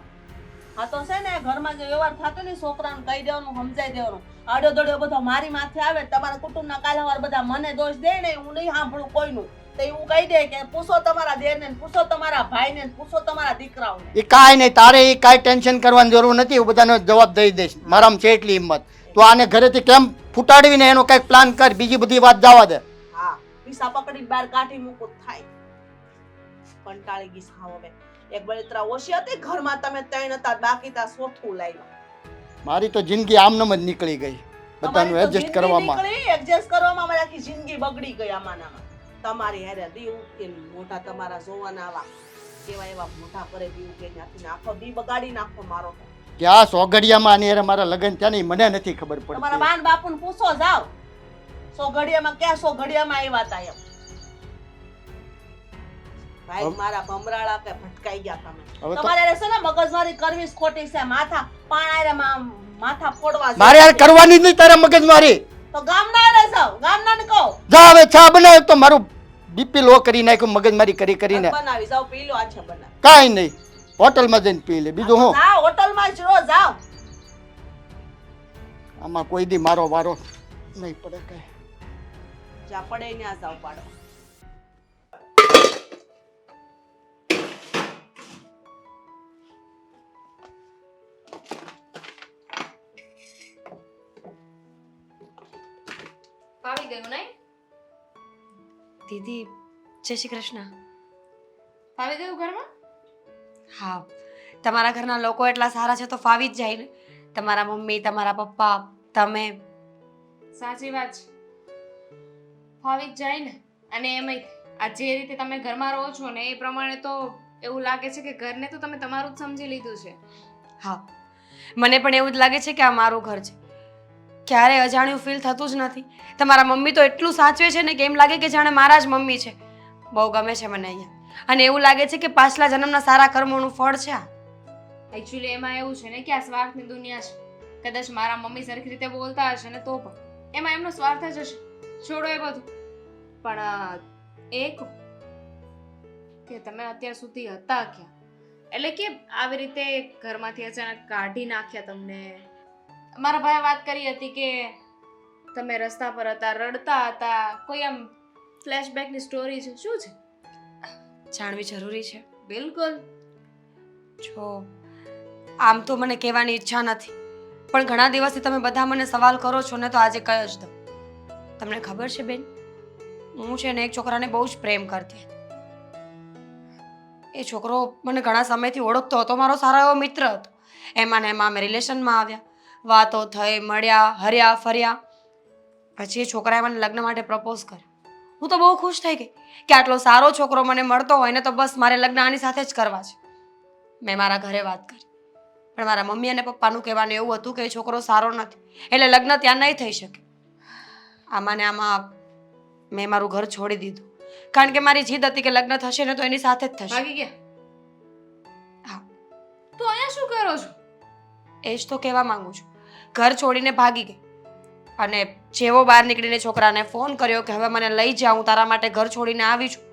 આ તો છે ને ઘરમાં જે વ્યવહાર થતો ને છોકરાને કહી દેવાનું, સમજાઈ દેવાનું. આડો દડો બધો મારી માથે આવે. તમારા કુટુંબના કાલાવાર બધા મને દોષ દે ને, હું નહીં સાંભળું કોઈનું. તો એવું કહી દે કે પૂછો તમારા દેરને, પૂછો તમારા ભાઈને, પૂછો તમારા દીકરાઓને. એ કાંઈ નહીં, તારે એ કાંઈ ટેન્શન કરવાની જરૂર નથી. હું બધાનો જવાબ દઈ દઈશ. મારામાં છે એટલી હિંમત. તો આને ઘરેથી કેમ ફૂટાડવીને એનો કંઈક પ્લાન કર. બીજી બધી વાત જવા દે. હા, પીસા પકડીને બહાર કાઢી મૂકો થાય. કંટાળી ગઈ સાવ હવે. એક બળતરા ઓછી હતી ઘરમાં, તમે 3 હતા, બાકી તા સોથું લાવ્યા. મારી તો જિંદગી આમનામ જ નીકળી ગઈ બધાનું એડજસ્ટ કરવામાં. એડજસ્ટ કરવામાં મારી આખી જિંદગી બગડી ગઈ આમાં. તમારી હારે દીવ કે મોટા તમારા જોવાના આવા કેવા એવા મોટા કરે દીવ કે ત્યાંથી આખો દી બગાડી નાખો મારો. ક્યાં સોગડિયામાં આની હારે મારા લગ્ન થયા નહીં મને નથી ખબર તમારા પડતી. બાન બાપુને પૂછો જાવ. સોગડિયામાં ક્યાં સોગડિયામાં આવ્યા તા એમ. ભાઈ મારા ભમરાળા કે ભટકાઈ ગયા તમે. હવે તો તમારે છે ને મગજમારી કરવી જ ખોટી છે. માથા પાણારે માથા ફોડવા છે. મારે યાર કરવાની જ નહીં તારે મગજમારી. તો ગામના રે જાવ, ગામના ને કહો જા હવે ચા બનાવ. તો મારું બીપી લો કરી નાખ્યું મગજમારી કરીને. બનાવી જાવ, પી લો. આછા બનાવ. કાંઈ નહીં, હોટલમાં જઈને પી લે. બીજું હું જાવ હોટલમાં જ રહો, જાવ. આમાં કોઈ દી મારો વારો નહીં પડે કાંઈ. જ્યાં પડે ત્યાં જાવ પાડો. ફાવી ગયું નહીં? દીદી જય શ્રી કૃષ્ણ. ફાવી ગયું ઘરમાં? હા, તમારા ઘરના લોકો એટલા સારા છે તો ફાવી જ જાય ને. તમારા મમ્મી, તમારા પપ્પા, તમે. સાચી વાત છે, ફાવી જ જાય ને. અને એમાંય આ જે રીતે તમે ઘરમાં રહો છો ને એ પ્રમાણે તો એવું લાગે છે કે ઘરને તો તમે તમારું જ સમજી લીધું છે. હા, મને પણ એવું જ લાગે છે કે આ મારું ઘર છે. ક્યારેય અજાણ્યું ફીલ થતું જ નથી. તમારા મમ્મી તો એટલું સાચવે છે ને કે એમ લાગે કે જાણે મારા જ મમ્મી છે. બહુ ગમે છે મને અહીંયા. અને એવું લાગે છે કે પાછલા જન્મના સારા કર્મોનું ફળ છે આ. એકચ્યુઅલી એમાં એવું છે ને કે આ સ્વાર્થની દુનિયા છે. કદાચ મારા મમ્મી સરખી રીતે બોલતા હશે ને તો પણ એમાં એમનો સ્વાર્થ જ હશે. છોડો એ બધું. પણ એક કે તમે અત્યાર સુધી હતા ક્યાં? એટલે કે આવી રીતે ઘરમાંથી અચાનક કાઢી નાખ્યા તમને? મારા ભાઈએ વાત કરી હતી કે તમે રસ્તા પર હતા, રડતા હતા, કોઈ આમ ફ્લેશબેકની સ્ટોરી છે, શું છે? જાણવી જરૂરી છે. બિલકુલ. જો આમ તો મને કહેવાની ઈચ્છા નથી, પણ ઘણા દિવસથી તમે બધા મને સવાલ કરો છો ને, તો આજે કહી જ દઉં. તમને ખબર છે બેન, હું છે ને એક છોકરાને બહુ જ પ્રેમ કરતી હતી. એ છોકરો મને ઘણા સમયથી ઓળખતો હતો, મારો સારો એવો મિત્ર હતો. એમાં ને એમાં અમે રિલેશનમાં આવ્યા, વાતો થઈ, મળ્યા, હર્યા ફર્યા. પછી એ છોકરાએ મને લગ્ન માટે પ્રપોઝ કર્યો. હું તો બહુ ખુશ થઈ ગઈ કે આટલો સારો છોકરો મને મળતો હોય ને, તો બસ મારે લગ્ન આની સાથે જ કરવા છે. મેં મારા ઘરે વાત કરી, પણ મારા મમ્મી અને પપ્પાનું કહેવાનું એવું હતું કે એ છોકરો સારો નથી, એટલે લગ્ન ત્યાં નહીં થઈ શકે. આમાં ને આમાં મેં મારું ઘર છોડી દીધું, કારણ કે મારી જીદ હતી કે લગ્ન થશે ને તો એની સાથે જ થશે. ભાગી ગયા? હા. તો અહીંયા શું કરો છો? એ જ તો કહેવા માંગુ છું. ઘર છોડીને ભાગી ગઈ, અને જેવો બહાર નીકળીને છોકરાને ફોન કર્યો કે હવે મને લઈ જા, હું તારા માટે ઘર છોડીને આવી છું,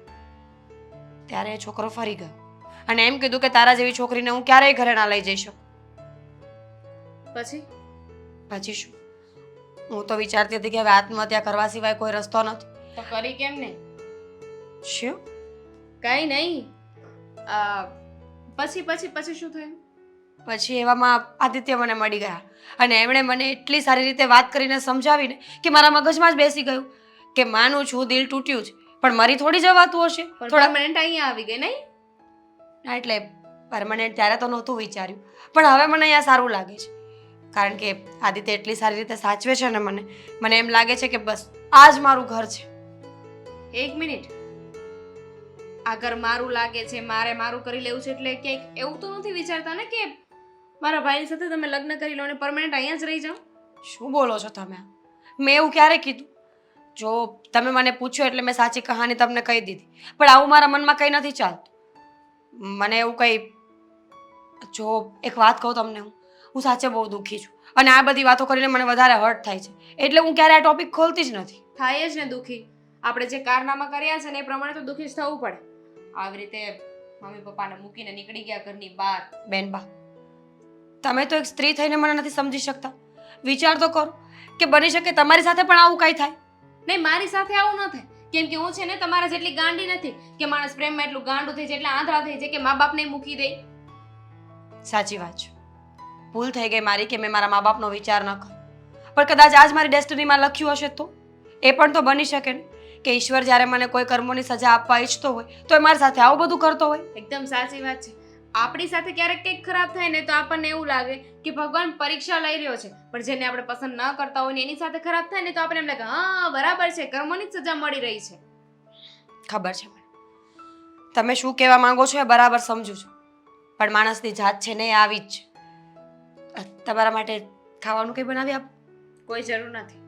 ત્યારે એ છોકરો ફરી ગયો અને એમ કીધું કે તારા જેવી છોકરીને હું ક્યારેય ઘરે ના લઈ જઈ શકું. પછી? પછી શું, હું તો વિચારતી હતી કે હવે આત્મહત્યા કરવા સિવાય કોઈ રસ્તો નથી. તો કરી કેમ નહીં? શું? કઈ નહીં. પછી પછી પછી શું થયું? પછી એવામાં આદિત્ય મને મળી ગયા, અને એમણે મને એટલી સારી રીતે વાત કરીને સમજાવીને કે મારા મગજમાં જ બેસી ગયું કે માનું છું દિલ તૂટ્યું છે, પણ મરી થોડી જવાતું હશે. થોડા પરમેનન્ટ અહીંયા આવી ગઈ નહીં? ના, એટલે પરમનન્ટ ત્યારે તો નહોતું વિચાર્યું, પણ હવે મને અહીંયા સારું લાગે છે, કારણ કે આદિત્ય એટલી સારી રીતે સાચવે છે ને મને એમ લાગે છે કે બસ આ જ મારું ઘર છે. એક મિનિટ, આ ઘર મારું લાગે છે, મારે મારું કરી લેવું છે, એટલે ક્યાંક એવું તો નથી વિચારતા ને કે મારા ભાઈની સાથે તમે લગ્ન કરી લો અને પરમેનન્ટ અહીંયા જ રહી જાઓ? શું બોલો છો તમે? મેં એવું ક્યારે કીધું? જો તમે મને પૂછ્યો એટલે મેં સાચી કહાની તમને કહી દીધી, પણ આવું મારા મનમાં કંઈ નથી ચાલતું. મને એવું કંઈ, જો એક વાત કહું તમને, હું સાચે બહુ દુઃખી છું, અને આ બધી વાતો કરીને મને વધારે હર્ટ થાય છે, એટલે હું ક્યારે આ ટોપિક ખોલતી જ નથી. થાય જ ને દુઃખી. આપણે જે કારનામા કર્યા છે ને એ પ્રમાણે તો દુઃખી જ થવું પડે. આવી રીતે મમ્મી પપ્પાને મૂકીને નીકળી ગયા ઘરની બહાર. બેનબા, તમે તો એક સ્ત્રી થઈને મને નથી સમજી શકતા. વિચાર તો કરો કે બની શકે તમારી સાથે પણ આવું કંઈ થાય. નહીં, મારી સાથે આવું ન થાય, કેમ કે હું છે ને તમારા જેટલી ગાંડી નથી કે માણસ પ્રેમમાં એટલું ગાંડું થઈ જાય, એટલે આંધળા થઈ જાય કે મા બાપને મૂકી દે. સાચી વાત છે, ભૂલ થઈ ગઈ મારી કે મેં મારા મા બાપનો વિચાર ન કર્યો, પણ કદાચ આજ મારી ડેસ્ટિનીમાં લખ્યું હશે તો એ પણ તો બની શકે ને કે ઈશ્વર જ્યારે મને કોઈ કર્મોની સજા આપવા ઈચ્છતો હોય તો એ મારી સાથે આવું બધું કરતો હોય. એકદમ સાચી વાત છે. આપણી સાથે ક્યારેક કંઈક ખરાબ થાય ને તો આપણને એવું લાગે કે ભગવાન પરીક્ષા લઈ રહ્યો છે, પણ જેને આપણે પસંદ ન કરતા હોય ને એની સાથે ખરાબ થાય ને તો આપણે એમ લાગે હા બરાબર છે, કર્મોની જ સજા મળી રહી છે. ખબર છે મને તમે શું કહેવા માંગો છો, એ બરાબર સમજુ છું, પણ માણસની જાત છે ને એ આવી જ છે. તમારા માટે ખાવાનું કંઈ બનાવી આપો? કોઈ જરૂર નથી,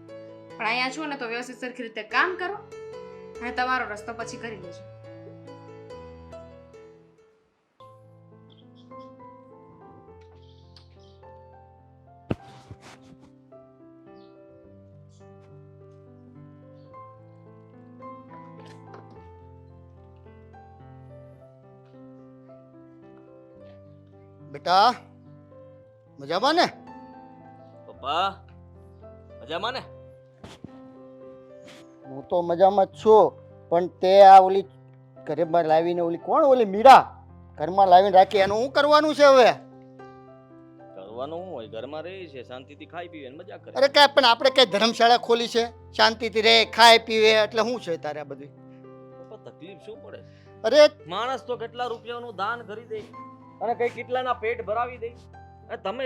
પણ અહીંયા છો ને તો વ્યવસ્થિત સરખી રીતે કામ કરો અને તમારો રસ્તો પછી કરી લેજો. બેટા મજામાં ને? પપ્પા મજામાં ને? હું તો મજામાં જ છું, પણ તે આ ઓલી ઘરમાં લાવીને ઓલી કોણ ઓલી મીરા ઘરમાં લાવીને રાખી, એનું શું કરવાનું છે હવે? કરવાનું શું હોય, ઘરમાં રહી છે, શાંતિથી ખાઈ પીવે ને મજા કરે. અરે કાંઈ પણ આપણે કઈ ધર્મશાળા ખોલી છે, શાંતિથી રહે ખાય પીવે, એટલે શું છે તારે આ બધું? પપ્પા તકલીફ શું પડે? અરે માણસ તો કેટલા રૂપિયાનું દાન કરી દે અને કઈ કેટલાના પેટ ભરાવી દે, અને તમે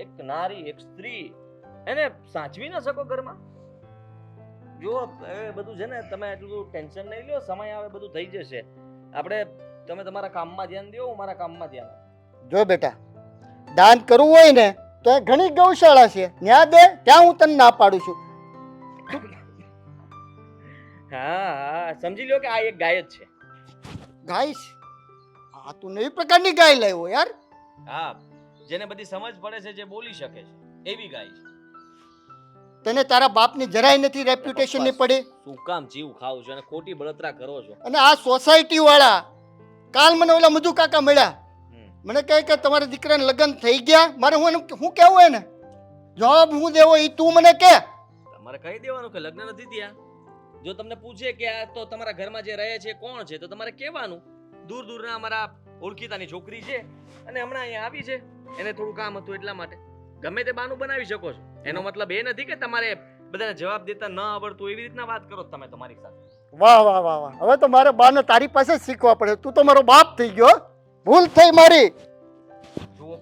એક નારી, એક સ્ત્રી એને સાચવી ન શકો ઘરમાં? જો એ બધું છે ને, તમે એટલું ટેન્શન નહીં લ્યો, સમય આવે બધું થઈ જશે. તમે તમારા કામમાં ધ્યાન દો, હું મારા કામમાં ધ્યાન આપું. જો બેટા, દાન કરવું હોય ને તો એ ઘણી ગૌશાળા છે, ત્યાં દે, ત્યાં હું તને ના પાડું છું. હા હા, સમજી લ્યો કે આ એક ગાય જ છે. ગાય છે? આ તું નવી પ્રકારની ગાય લાવ્યો યાર. હા, જેને બધી સમજ પડે છે, જે બોલી શકે છે, એવી ગાય છે. તને તારા બાપની જરાય નથી રેપ્યુટેશન ની પડી? શું કામ જીવ ખાવ છો અને ખોટી બળતરા કરો છો? અને આ સોસાયટી વાળા કાલ મને ઓલા મધુ કાકા મળ્યા, મને કહે કે તમારા દીકરાને લગ્ન થઈ ગયા, મારે હું કેવું હોય ને, જવાબ હું દેવો એ તું મને કે. તમારે કહી દેવાનું કે લગ્ન નથી થયા. જો તમને પૂછે કે આ તો તમારા ઘરમાં જે રહે છે કોણ છે, તો તમારે કહેવાનું દૂર દૂરના અમારા ઓળખીતાની છોકરી છે અને હમણાં અહીંયા આવી છે, એને થોડું કામ હતું એટલા માટે. ગમે તે બહાનું બનાવી શકો છો. એનો મતલબ એ નથી કે તમારે બધાને જવાબ દેતા ન આવડતું એવી રીતના વાત કરો તમે તમારી સાથે. વાહ વાહ વાહ વાહ, હવે તો મારે બાને તારી પાસે જ શીખવા પડે. તું તો મારો બાપ થઈ ગયો, ભૂલ થઈ મારી. જુઓ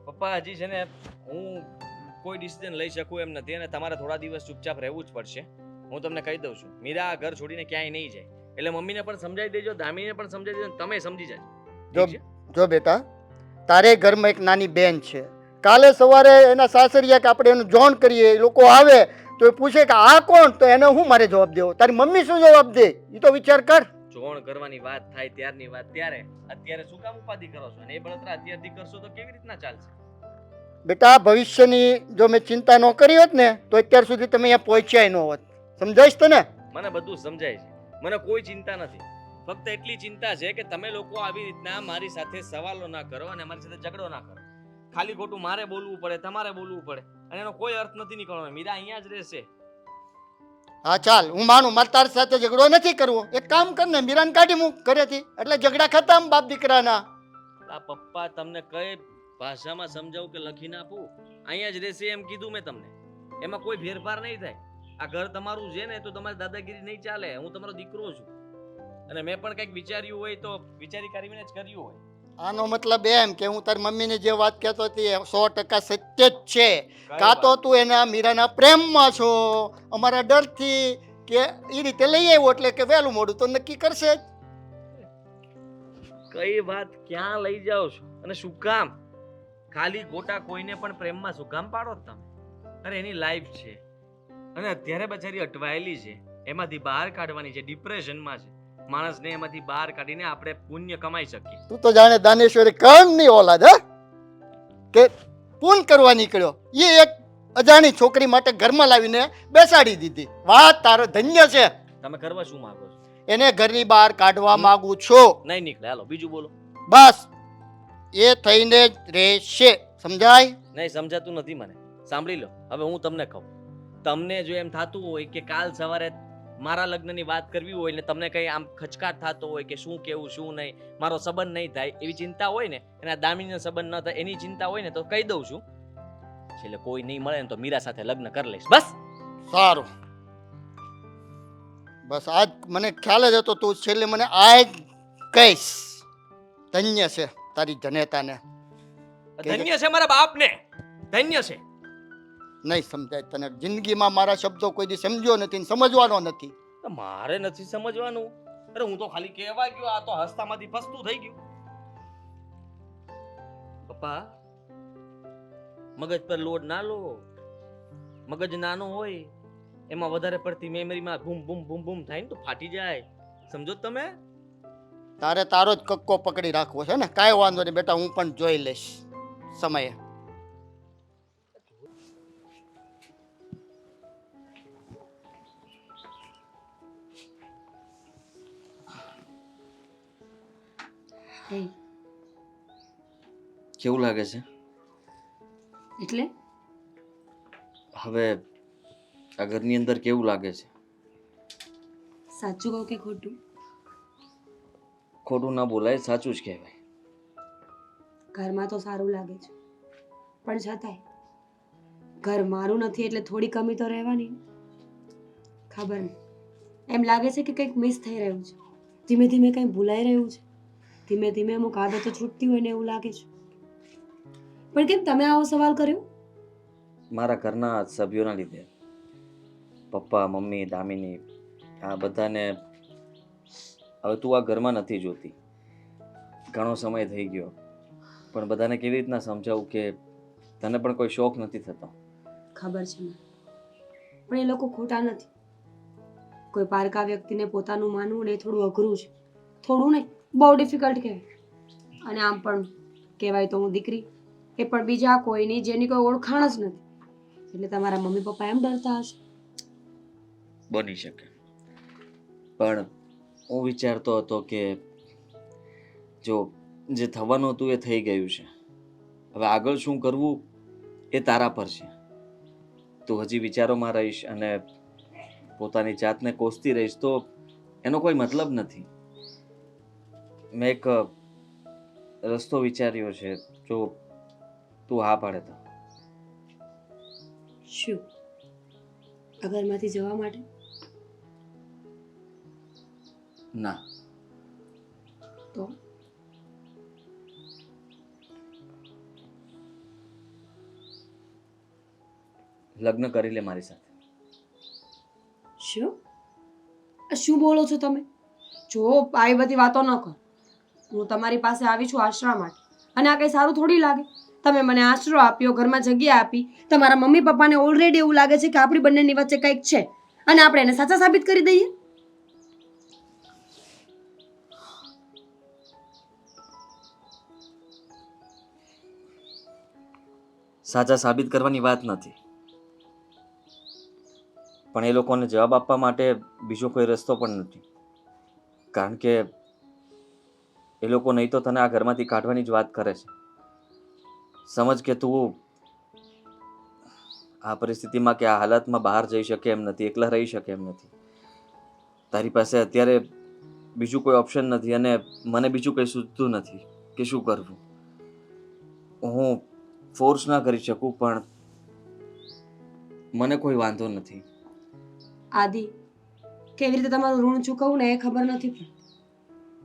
પપ્પા, હજી છે ને હું કોઈ ડિસિઝન લઈ શકું એમ નથી અને તમારે થોડા દિવસ ચૂપચાપ રહેવું જ પડશે. હું તમને કહી દઉં છું, મીરા આ ઘર છોડીને ક્યાંય નહીં જાય. એટલે મમ્મીને પણ સમજાવી દેજો, દામીને પણ સમજાવી દેજો, તમે સમજી જાજો. જો ઠીક છે? જો બેટા, તારે ઘરમાં એક નાની બેન છે. કાલે સવારે એના સાસરિયા કે આપણે એનું જોણ કરીએ, એ લોકો આવે તો એ પૂછે કે આ કોણ, તો એને હું મારે જવાબ દેવો? તારી મમ્મી શું જવાબ દે એ તો વિચાર કર. જોણ કરવાની વાત થાય ત્યારની વાત ત્યારે, અત્યારે શું કામ ઉપાધિ કરો છો? અને એ બળતરા અત્યારથી કરશો તો કેવી રીતના ચાલશે? બેટા, ભવિષ્યની જો મેં ચિંતા ન કરી હોત ને તો અત્યાર સુધી તમે અહીંયા પહોંચ્યા ન હોત. સમજાઈશ તને? મને બધું સમજાય છે, મને કોઈ ચિંતા નથી. ફક્ત એટલી ચિંતા છે કે તમે લોકો આવી રીતના મારી સાથે સવાલો ના કરો અને મારી સાથે ઝઘડો ના કરો. ખાલી ખોટું મારે બોલવું પડે, તમારે બોલવું પડે અને એનો કોઈ અર્થ નથી નીકળવાનો. મીરા અહીંયા જ રહેશે. હા ચાલ, હું માનું, મારે તારી સાથે ઝઘડો નથી કરવો. એક કામ કર ને, મીરાને કાઢી મૂક ઘરેથી, એટલે ઝઘડા ખતમ બાપ દીકરાના. આ પપ્પા તમને કઈ ભાષામાં સમજાવું કે લખીને આપું? અહીંયા જ રહેશે એમ કીધું મેં તમને. એમાં કોઈ ફેરફાર નહીં થાય. આ ઘર તમારું છે ને, તો તમારી દાદાગીરી નહીં ચાલે. હું તમારો દીકરો છું અને મેં પણ કંઈક વિચાર્યું હોય તો વિચારી કરીને જ કર્યું હોય. આનો મતલબ એમ કે હું તારી મમ્મીને જે વાત કહેતો હતી એ 100% સત્ય જ છે. કાં તો તું એના મીરાના પ્રેમમાં છો, અમારા ડરથી કે એ રીતે લઈ આવ્યો એટલે કે વહેલું મોડું તો નક્કી કરશે જ. કઈ વાત ક્યાં લઈ જાઓ છો અને શું કામ? ખાલી ગોટા કોઈને પણ પ્રેમમાં શું કામ પાડો તમે? અરે એની લાઈફ છે અને અત્યારે બચારી અટવાયેલી છે, એમાંથી બહાર કાઢવાની છે, ડિપ્રેશનમાં છે. માણસને એમાંથી બહાર કાઢીને આપણે પુણ્ય કમાઈ શકીએ. તું તો જાણે દાનેશ્વરી કર્ણની ઓલાદ, હે કે પૂન કરવા નીકળ્યો. એ એક અજાણી છોકરી માટે ઘરમાં લાવીને બેસાડી દીધી. વાત તારો ધન્ય છે. તમે કરવા શું માંગો છો? એને ઘરની બહાર કાઢવા માંગુ છું. નહીં નીકળે. હાલો બીજું બોલો. બસ એ થઈને જ રહેશે. સમજાય? નહીં સમજાતું નથી મને. સાંભળી લો, હવે હું તમને કહું. તમને જો એમ થતું હોય કે કાલ સવારે મારા લગ્નની વાત કરવી હોય ને તમને કંઈ આમ ખચકાટ થતો હોય કે શું કેવું શું નહીં, મારો સંબંધ નહીં થાય એવી ચિંતા હોય ને, એના દામિનીનો સંબંધ ન થાય એની ચિંતા હોય ને, તો કહી દઉં છું, છેલ્લે કોઈ નહીં મળે ને તો મીરા સાથે લગ્ન કરી લઈશ. બસ. સારું, બસ આજ મને ખ્યાલ જ હતો તું છેલ્લે મને આ જ કહીશ. ધન્ય છે તારી જનેતાને. ધન્ય છે મારા બાપને, ધન્ય છે. નહીં સમજાય તને. જિંદગીમાં મારા શબ્દો કોઈ દી સમજ્યો નથી ને સમજવાનો નથી. મારે નથી સમજવાનું. અરે હું તો ખાલી કહેવા ગયો, આ તો હસ્તામાંથી ફસતું થઈ ગયું. પપ્પા, મગજ પર લોડ ના લો. મગજ નાનો હોય એમાં વધારે પડતી મેમરીમાં બૂમ બૂમ બૂમ બૂમ થાય ને તો ફાટી જાય. સમજો તમે? તારે તારો જ કક્કો પકડી રાખવો છે ને? કાંઈ વાંધો નહીં બેટા, હું પણ જોઈ લઈશ સમયે. કેવું લાગે છે એટલે હવે આ ઘરની અંદર? કેવું લાગે છે? સાચું કહું કે ખોટું? ખોટું ના બોલાય, સાચું જ કહેવાય. ઘરમાં તો સારું લાગે છે, પણ છતાંય ઘર મારું નથી એટલે થોડી કમી તો રહેવાની ને. ખબર નહીં, એમ લાગે છે કે કંઈક મિસ થઈ રહ્યું છે. ધીમે ધીમે કંઈ ભૂલાઈ રહ્યું છે. ધીમે ધીમે અમુક આદતો છૂટતી હોય ને એવું લાગે છે. પણ કેમ તમે આવો સવાલ કર્યો? મારા ઘરના સભ્યોના લીધે. પપ્પા, મમ્મી, દામિની, આ બધાને હવે તું આ ઘરમાં નથી જોતી. ઘણો સમય થઈ ગયો, પણ બધાને કેવી રીતના સમજાવું કે તને પણ કોઈ શોખ નથી થતો? ખબર છે મને, પણ એ લોકો ખોટા નથી. કોઈ પારકા વ્યક્તિને પોતાનું માનવું ને એ થોડું અઘરું છે. થોડું નહીં, બહુ ડિફિકલ્ટ કહેવાય. અને આમ પણ કહેવાય તો હું દીકરી, એ પણ બીજા કોઈની જેની કોઈ ઓળખાણ જ નથી. એટલે તમારા મમ્મી પપ્પા એમ ડરતા હશે. બની શકે, પણ હું વિચારતો હતો કે જો જે થવાનું હતું એ થઈ ગયું છે. હવે આગળ શું કરવું એ તારા પર છે. તું હજી વિચારોમાં રહીશ અને પોતાની જાતને કોસતી રહીશ તો એનો કોઈ મતલબ નથી. મેં એક રસ્તો વિચાર્યો છે, જો તું હા પાડે તો. શું આ ઘરમાંથી જવા માટે? ના, તો લગ્ન કરી લે મારી સાથે. શું શું બોલો છો તમે? જો આવી બધી વાતો ન કર. હું તમારી પાસે આવી છું આશરા માટે, અને આ કંઈ સારું થોડી લાગે. તમે મને આશરો આપ્યો, ઘરમાં જગ્યા આપી. તમારા મમ્મી પપ્પાને ઓલરેડી એવું લાગે છે કે આપણી બંનેની વચ્ચે કંઈક છે, અને આપણે એને સાચા સાબિત કરી દઈએ. સાચા સાબિત કરવાની વાત નથી, પણ એ લોકોને જવાબ આપવા માટે બીજો કોઈ રસ્તો પણ નથી. કારણ કે એ લોકો નહીં તો તને આ ઘરમાંથી કાઢવાની જ વાત કરે છે. સમજ કે તું આ પરિસ્થિતિમાં કે આ હાલતમાં બહાર જઈ શકે એમ નથી, એકલા રહી શકે એમ નથી. તારી પાસે અત્યારે બીજું કોઈ ઓપ્શન નથી, અને મને બીજું કંઈ સૂચતું નથી કે શું કરવું. હું ફોર્સ ના કરી શકું, પણ મને કોઈ વાંધો નથી. આદિ, કેવી રીતે તમારું ઋણ ચૂકવવું ને એ ખબર નથી પડતી.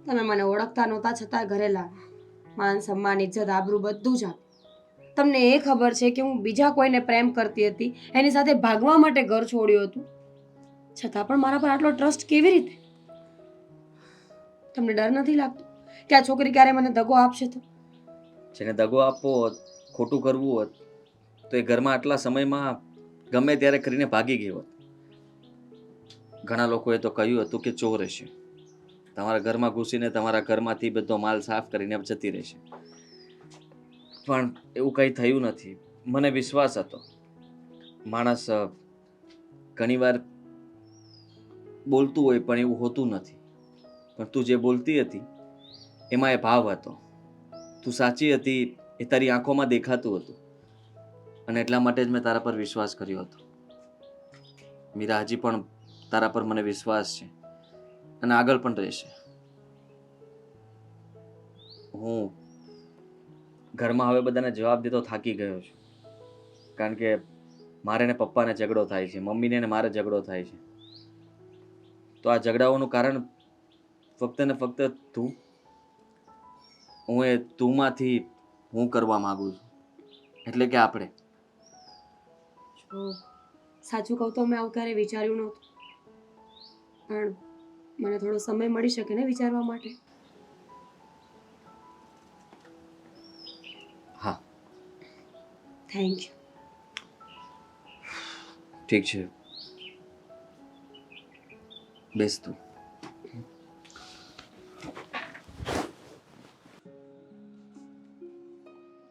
તમે મને ઓળખતા નહોતા છતાં ઘરે લાવ્યા. માન સન્માન ઇજ્જત આબરૂ બધું જ આપ્યું. તમને એ ખબર છે કે હું બીજા કોઈને પ્રેમ કરતી હતી, એની સાથે ભાગવા માટે ઘર છોડ્યું હતું, છતાં પણ મારા પર આટલો ટ્રસ્ટ કેવી રીતે? તમને ડર નથી લાગતો કે આ છોકરી ક્યારે મને દગો આપશે તો? જેને દગો આપવો હોત, ખોટું કરવું હોત, તો એ ઘરમાં આટલા સમયમાં ગમે ત્યારે કરીને ભાગી ગઈ હોત. ઘણા લોકોએ તો કહ્યું હતું કે ચોર હશે, તમારા ઘરમાં ઘૂસીને તમારા ઘરમાંથી બધો માલ સાફ કરીને જતી રહેશે. પણ એવું કંઈ થયું નથી. મને વિશ્વાસ હતો. માણસ ઘણીવાર બોલતું હોય પણ એવું હોતું નથી. પણ તું જે બોલતી હતી એમાં એ ભાવ હતો. તું સાચી હતી એ તારી આંખોમાં દેખાતું હતું, અને એટલા માટે જ મેં તારા પર વિશ્વાસ કર્યો હતો. મીરા, હજી પણ તારા પર મને વિશ્વાસ છે, અને આગળ પણ રહેશે. હું ઘરમાં હવે બધાને જવાબ દેતો થાકી ગયો છું, કારણ કે મારે ને પપ્પાને ઝઘડો થાય છે, મમ્મીને ને મારે ઝઘડો થાય છે. તો આ ઝઘડાઓનું કારણ ફક્ત ને ફક્ત તું. હું એ તુંમાંથી હું કરવા માંગુ છું, એટલે કે આપણે. જો સાચું કહું તો મેં આવું ક્યારે વિચાર્યું નહોતું, પણ મને થોડો સમય મળી શકે ને વિચારવા માટે. હા, થેન્ક યુ. ઠીક છે, બેસ તું.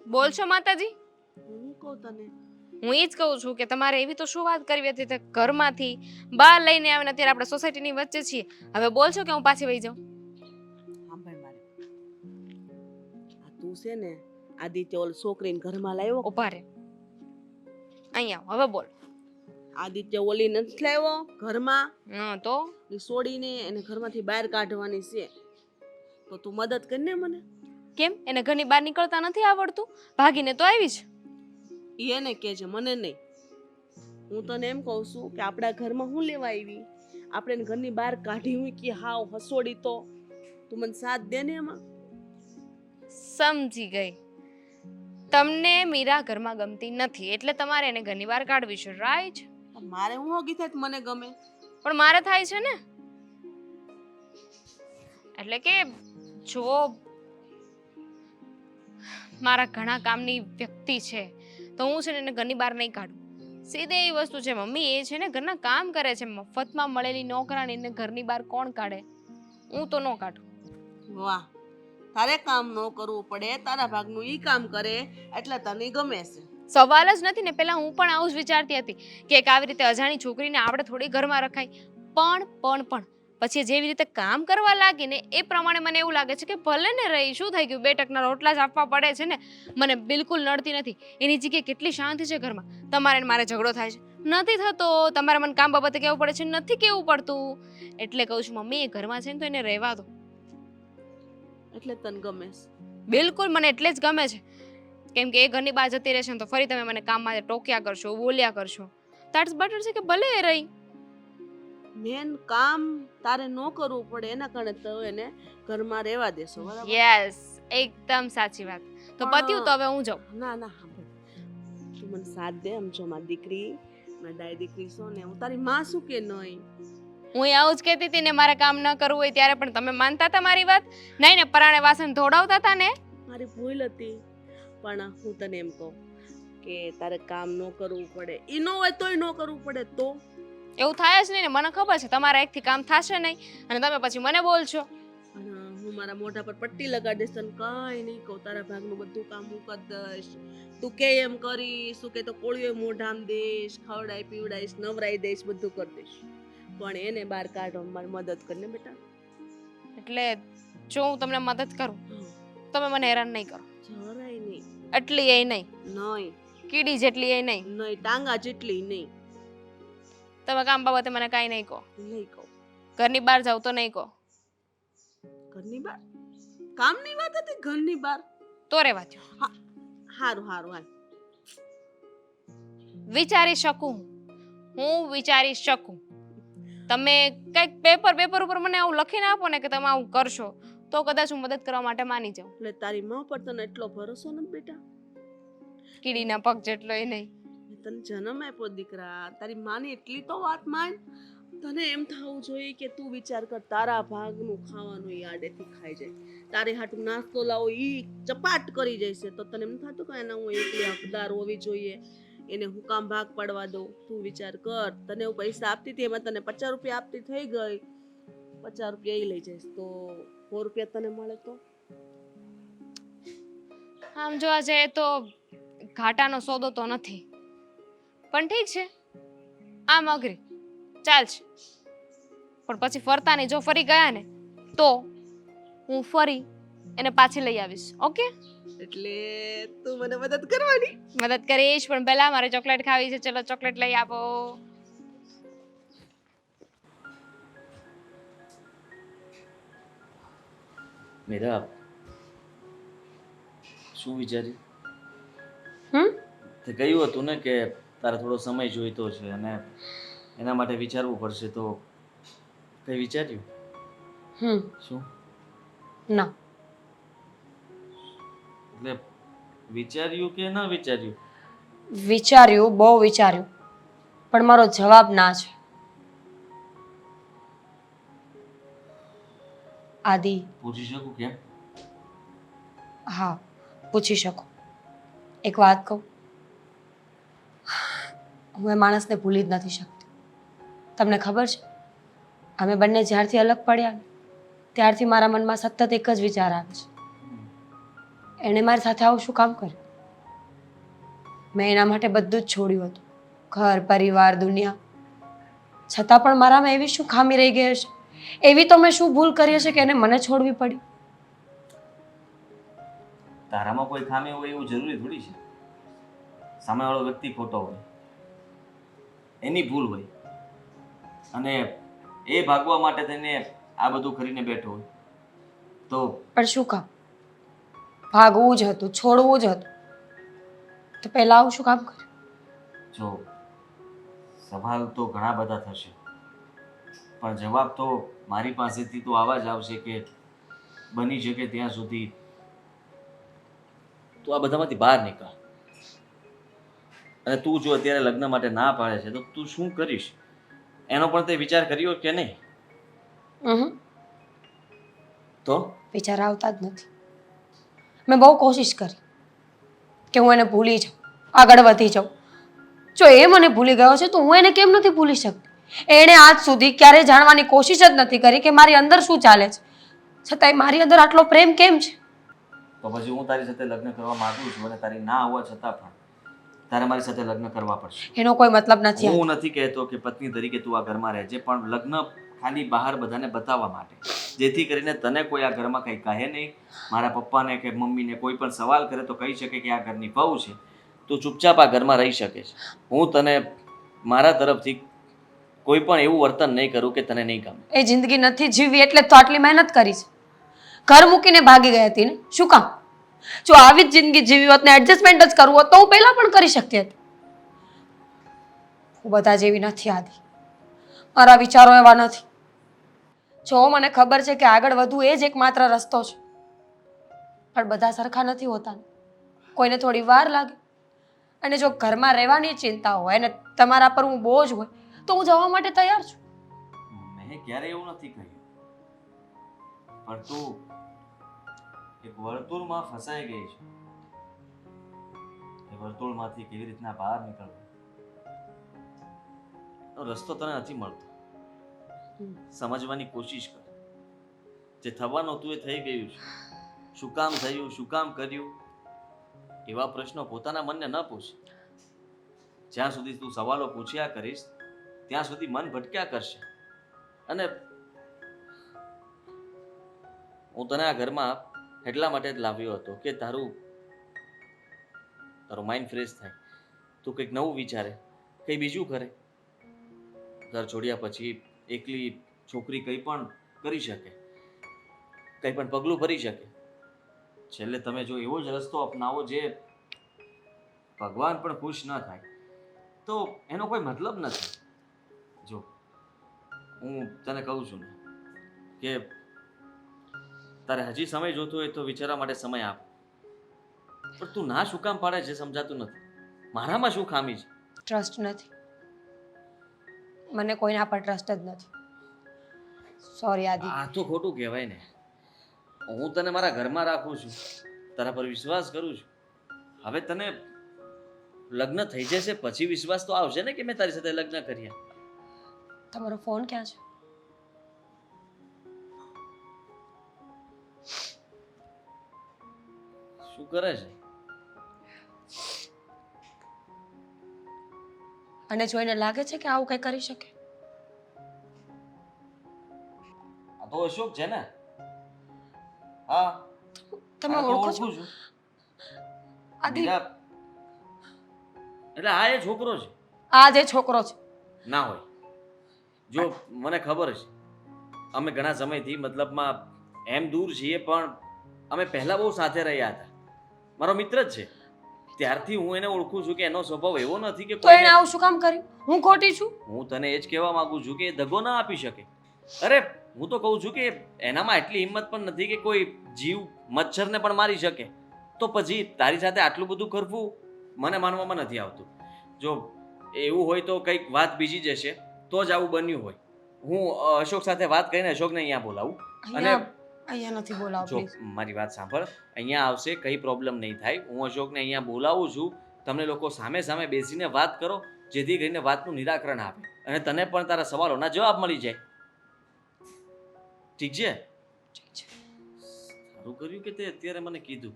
બોલ છો માતાજી? હું કહું તને, હું એ જ કહું છું કે તમારે એવી તો શું વાત કરવી હતી તે ઘરમાંથી બહાર લઈને આવીને અત્યારે આપણે સોસાયટીની વચ્ચે છીએ. હવે બોલ છો કે હું પાછી વહી જાઉં? સાંભળ મારે, આ તું છે ને આદિત્ય ઓલ છોકરીને ઘરમાં લાવ્યો. ઉભા રે, અહીંયા આવ, હવે બોલ. આદિત્ય ઓલી નથી લાવ્યો ઘરમાં, તો એ છોડીને એને ઘરમાંથી બહાર કાઢવાની છે. તો તું મદદ કરને મને. કેમ? એને ઘરની બહાર નીકળતા નથી આવડતું? ભાગીને તો આવી છે. ઈ એને કહે છે, મને નહીં. હું તને એમ કહું છું કે આપણા ઘરમાં હું લેવા આવી? આપણે એને ઘરની બહાર કાઢી મૂકી હાવ હસોડી તો તું મને સાથ દે ને એમાં. સમજી ગઈ. તમને મીરા ઘરમાં ગમતી નથી એટલે તમારે એને ઘરની બહાર કાઢવી છે, રાઈટ? મારે હું હોગી થાય તો મને ગમે, પણ મારે થાય છે ને. એટલે કે જો મારા ઘણા કામની વ્યક્તિ છે તો હું છે ને એને ઘરની બહાર નહીં કાઢું. સીધે એ વસ્તુ છે મમ્મી, એ છે ને ઘરના કામ કરે છે, મફતમાં મળેલી નોકરાણીને ઘરની બહાર કોણ કાઢે? હું તો ન કાઢું. વાહ, તારે કામ ન કરવું પડે, તારા ભાગનું ઈ કામ કરે એટલે તને ગમે છે. સવાલ જ નથી ને. પહેલા હું પણ આવું જ વિચારતી હતી કે એક આવી રીતે અજાણી છોકરીને આપણે થોડી ઘરમાં રખાય, પણ પછી જેવી રીતે કામ કરવા લાગી ને એ પ્રમાણે મને એવું લાગે છે કે ભલે ને રહી શું થઈ ગયું 2 ટકના રોટલા જ આપવા પડે છે ને મને બિલકુલ નડતી નથી એની જગ્યાએ કેટલી શાંતિ છે ઘરમાં તમારે ને મારે ઝઘડો થાય છે નથી થતો તમારે મને કામ બાબતે કહેવું પડે છે નથી કહેવું પડતું એટલે કહું છું મમ્મી એ ઘરમાં છે ને તો એને રહેવા દો એટલે તને ગમે છે. બિલકુલ મને એટલે જ ગમે છે કેમ કે એ ઘરની બહાર જતી રહેશે ને તો ફરી તમે મને કામ માટે ટોક્યા કરશો બોલ્યા કરશો ધેટ્સ બેટર છે કે ભલે એ રહી મેન કામ તારે ન કરવું પડે એના કારણે તો એને ઘરમાં રહેવા દેશો બરાબર. યસ એકદમ સાચી વાત તો પણ- પત્યું તો હવે હું જાઉં ના ના સાંભળ તું મને સાથ દે આમ જો મારી દીકરી મારી ડાય દીકરી છો ને હું તારી માં શું કે નહીં હું આવું જ કહેતી હતી ને મારે કામ ન કરવું હોય ત્યારે પણ તમે માનતા હતા મારી વાત નહીં ને પરાણે વાસણ ધોડાવતા હતા ને મારી ભૂલ હતી પણ હું તને એમ કહું કે તારે કામ ન કરવું પડે ઈ ન હોય તોય ન કરવું પડે તો એવું થાય જ નહીં ને મને ખબર છે તમારા એકથી કામ થશે નહીં અને તમે પછી મને બોલશો અને હું મારા મોઢા પર પટ્ટી લગાડી દઈશ તને કાંઈ નહીં કહું તારા ભાગનું બધું કામ હું કરી દઈશ તું કે એમ કરીશ તું કે તો કોળીઓ મોઢામાં દઈશ ખવડાઈ પીવડાઈશ નવરાઈ દઈશ બધું કરી દઈશ પણ એને બહાર કાઢો મારી મદદ કરીને બેટા એટલે જો હું તમને મદદ કરું તમે મને હેરાન નહીં કરો જરાય નહીં એટલી એ નહીં નહીં કીડી જેટલી એ નહીં નહીં ટાંગા જેટલી નહીં તમે કામ બાબતે મને કાંઈ નહીં કહો નહીં કહું ઘરની બહાર જાવ તો નહીં કહો ઘરની બહાર કામની વાત હતી ઘરની બહાર તો રહેવા દ્યો હારું હારું હાલ વિચારી શકું હું વિચારી શકું તમે કંઈક પેપર ઉપર મને આવું લખીને આપો ને કે તમે આવું કરશો તો કદાચ હું મદદ કરવા માટે માની જાઉં એટલે તારી માં પર તને એટલો ભરોસો નથી બેટા કીડીના પગ જેટલો એ નહીં મેં તને જન્મ આપ્યો દીકરા તારી માની એટલી તો વાત માન તને એમ થવું જોઈએ કે તું વિચાર કર તારા ભાગનું ખાવાનું ઈ આડેથી ખાઈ જાય તારે હાટું નાસ્તો લાવો ઈ ચપાટ કરી જશે તો તને એમ થતું કે એના હું એકલી હકદાર હોવી જોઈએ એને હું કામ ભાગ પાડવા દઉં તું વિચાર કર તને હું પૈસા આપતી હતી એમાં તને 50 રૂપિયા આપતી થઈ ગઈ 50 રૂપિયા એ લઈ જઈશ તો 100 રૂપિયા તને મળે તો આમ જોવા જઈએ તો ઘાટાનો સોદો તો નથી પણ ઠીક છે આમ અઘરી ચાલશે પણ પછી ફરતા નહીં જો ફરી ગયા ને તો હું ફરી એને પાછી લઈ આવીશ ઓકે એટલે તું મને મદદ કરવાની મદદ કરીશ પણ પહેલા મારે ચોકલેટ ખાવી છે ચલો ચોકલેટ લઈ આપો મીરા શું વિચાર્યું તે કહ્યું હતું ને કે તારે થોડો સમય જોઈતો છે અને એના માટે વિચારવું પડશે તો કઈ વિચાર્યું શું ના એટલે વિચાર્યું કે ના વિચાર્યું વિચાર્યું બહુ વિચાર્યું પણ મારો જવાબ ના છે આદિ પૂછી શકું કેમ હા પૂછી શકો એક વાત કહું હું એ માણસને ભૂલી જ નથી શકતી તમને ખબર છે અમે બંને જ્યારથી અલગ પડ્યા ને ત્યારથી મારા મનમાં સતત એક જ વિચાર આવે છે એણે મારી સાથે આવું શું કામ કર્યું મેં એના માટે બધું જ છોડ્યું હતું ઘર પરિવાર દુનિયા છતાં પણ મારામાં એવી શું ખામી રહી ગઈ હશે એવી તો મેં શું ભૂલ કરી હશે કે એને મને છોડવી પડી તારામાં કોઈ ખામી હોય એવું જરૂરી થોડી છે સામેવાળો વ્યક્તિ ખોટો હોય એની ભૂલ હોય અને એ ભાગવા માટે તેને આ બધું કરીને બેઠો હોય તો પણ શું કામ ભાગવું જ હતું છોડવું જ હતું તો પહેલા આવું શું કામ કર્યું જો સવાલ તો ઘણા બધા થશે પણ જવાબ તો મારી પાસેથી તો આવા જ આવશે કે બની શકે ત્યાં સુધી તું આ બધામાંથી બહાર નીકળ અને તું જો અત્યારે લગ્ન માટે ના પાડે છે તો તું શું કરીશ એનો પણ તે વિચાર કર્યો કે નહીં તો વિચાર આવતા જ નથી મેં બહુ કોશિશ કરી કે હું એને ભૂલી જાઉં આગળ વધી જાઉં જો એ મને ભૂલી ગયો છે તો હું એને કેમ નથી ભૂલી શકતી એણે આજ સુધી ક્યારેય જાણવાની કોશિશ જ નથી કરી કે મારી અંદર શું ચાલે છે છતાંય મારી અંદર આટલો પ્રેમ કેમ છે તો પછી હું તારી સાથે લગ્ન કરવા માંગુ છું અને તારી ના હોવા છતાં પણ તારે મારી સાથે લગ્ન કરવા પડશે એનો કોઈ મતલબ નથી હું નથી કહેતો કે પત્ની તરીકે તું આ ઘરમાં રહેજે પણ લગ્ન ખાલી બહાર બધાને બતાવવા માટે, જેથી કરીને તને કોઈ આ ઘરમાં કંઈ કહે નહીં. મારા પપ્પાને કે મમ્મીને કોઈ પણ સવાલ કરે તો કહી શકે કે આ ઘરની વહુ છે, તું ચૂપચાપ આ ઘરમાં રહી શકે છે. હું તને મારા તરફથી કોઈ પણ એવું વર્તન નહીં કરું કે તને નહીં ગમે. એ જિંદગી નથી જીવવી એટલે તો આટલી મહેનત કરી છે. ઘર મૂકીને ભાગી ગઈ હતી ને, શું કામ? જો આવી જ જિંદગી જીવી હોત ને એડજસ્ટમેન્ટ જ કરવું હોત તો હું પહેલા પણ કરી શકતી હતી. હું બધા જેવી નથી આદિ, મારા વિચારો એવા નથી. જો મને ખબર છે કે આગળ વધવું એ જ એકમાત્ર રસ્તો છે, પણ બધા સરખા નથી હોતા ને. કોઈને થોડી વાર લાગે. અને જો ઘરમાં રહેવાની ચિંતા હોય ને તમારા પર હું બોજ હોય તો હું જવા માટે તૈયાર છું. મેં ક્યારે એવું નથી કહ્યું, પણ તું એક વર્તુળમાં ફસાઈ ગઈ છે. એ વર્તુળમાંથી કેવી રીતના બહાર નીકળવું રસ્તો તને નથી મળતો. સમજવાની કોશિશ કર. જે થવાનું હતું એ થઈ ગયું છે. શું કામ થયું, શું કામ કર્યું, એવા પ્રશ્નો પોતાના મનને ન પૂછ. જ્યાં સુધી તું સવાલો પૂછ્યા કરીશ ત્યાં સુધી મન ભટક્યા કરશે. અને હું તને આ ઘરમાં એટલા માટે જ લાવ્યો હતો કે તારું માઇન્ડ ફ્રેશ થાય, તું કંઈક નવું વિચારે, કંઈ બીજું કરે. ઘર છોડ્યા પછી એકલી છોકરી કંઈ પણ કરી શકે, કંઈ પણ પગલું ભરી શકે. છેલ્લે તમે જો એવો જ રસ્તો અપનાવો જે ભગવાન પણ ખુશ ન થાય તો એનો કોઈ મતલબ નથી. જો હું તને કહું છું ને કે તારે હજી સમય જોતો હોય તો વિચારવા માટે સમય આપ. પણ તું ના શું કામ પાડે છે સમજાતું નથી. મારામાં શું ખામી છે? ટ્રસ્ટ નથી. મને કોઈના પર ટ્રસ્ટ જ નથી. સોરી આદિ. આ તો ખોટું કહેવાય ને. હું તને મારા ઘરમાં રાખું છું, તારા પર વિશ્વાસ કરું છું. હવે તને લગ્ન થઈ જશે પછી વિશ્વાસ તો આવશે ને કે મેં તારી સાથે લગ્ન કર્યા. તમારો ફોન ક્યાં છે? શું કરે છે? અને જોઈને લાગે છે કે આવું કંઈ કરી શકે? આ તો અશોક છે ને. હા, તમે આ તો ઓળખો છો? ઓળખું છું. આદિ, મીરા, એટલે આ એ છોકરો છે? આ જે છોકરો છે. ના હોય. જો મને ખબર છે, અમે ઘણા સમયથી મતલબમાં એમ દૂર છીએ પણ અમે પહેલા બહુ સાથે રહ્યા હતા. મારો મિત્ર જ છે. ત્યારથી હું એને ઓળખું છું કે એનો સ્વભાવ એવો નથી કે તો એને આવું શું કામ કર્યું? હું ખોટી છું? હું તને એ જ કહેવા માંગુ છું કે એ દગો ના આપી શકે. અરે હું તો કહું છું કે એનામાં એટલી હિંમત પણ નથી કે કોઈ જીવ મચ્છરને પણ મારી શકે. તો પછી તારી સાથે આટલું બધું કરવું મને માનવામાં નથી આવતું. જો એવું હોય તો કંઈક વાત બીજી જ હશે તો જ આવું બન્યું હોય. હું અશોક સાથે વાત કરીને અશોકને અહીંયા બોલાવું. અને અહીંયા નથી બોલાવો જો પ્લીઝ. મારી વાત સાંભળ, અહીંયા આવશે કંઈ પ્રોબ્લેમ નહીં થાય. હું અશોકને અહીંયા બોલાવું છું. તમને લોકો સામે સામે બેસીને વાત કરો જેથી કરીને વાતનું નિરાકરણ આવે અને તને પણ તારા સવાલોના જવાબ મળી જાય. ઠીક છે? ઠીક છે. સારું કર્યું કે તે અત્યારે મને કીધું.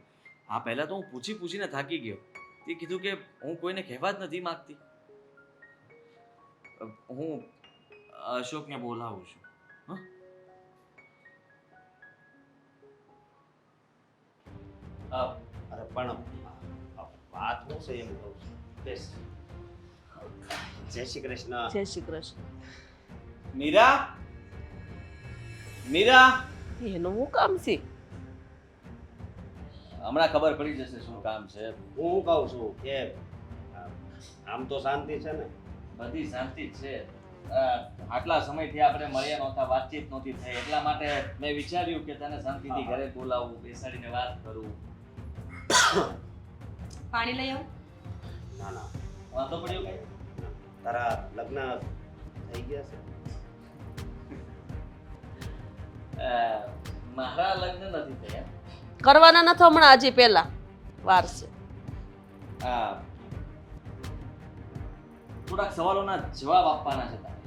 આ પહેલા તો હું પૂછીને થાકી ગયો. તે કીધું કે હું કોઈને કહેવા જ નથી માંગતી. હું અશોકને બોલાવું છું. હા, અરે પણ વાત શું છે એમ કહું છું. બેસ. જય શ્રી કૃષ્ણ. જય શ્રી કૃષ્ણ. મીરા, મીરા, એનું શું કામ છે? હમણાં ખબર પડી જશે શું કામ છે. હું કહું છું કે આમ તો શાંતિ છે ને? બધી શાંતિ જ છે. આટલા સમયથી આપણે મળ્યા નહોતા, વાતચીત નહોતી થઈ, એટલા માટે મેં વિચાર્યું કે તને શાંતિથી ઘરે બોલાવું, બેસાડીને વાત કરું. પાણી લઈ આવું? ના ના, વાંધો પડ્યો કઈ? તારા લગ્ન થઈ ગયા છે? મારા લગ્ન નથી થયા. કરવાના નથી હમણાં, આજે પહેલા વાર છે. થોડાક સવાલોના જવાબ આપવાના છે તારે,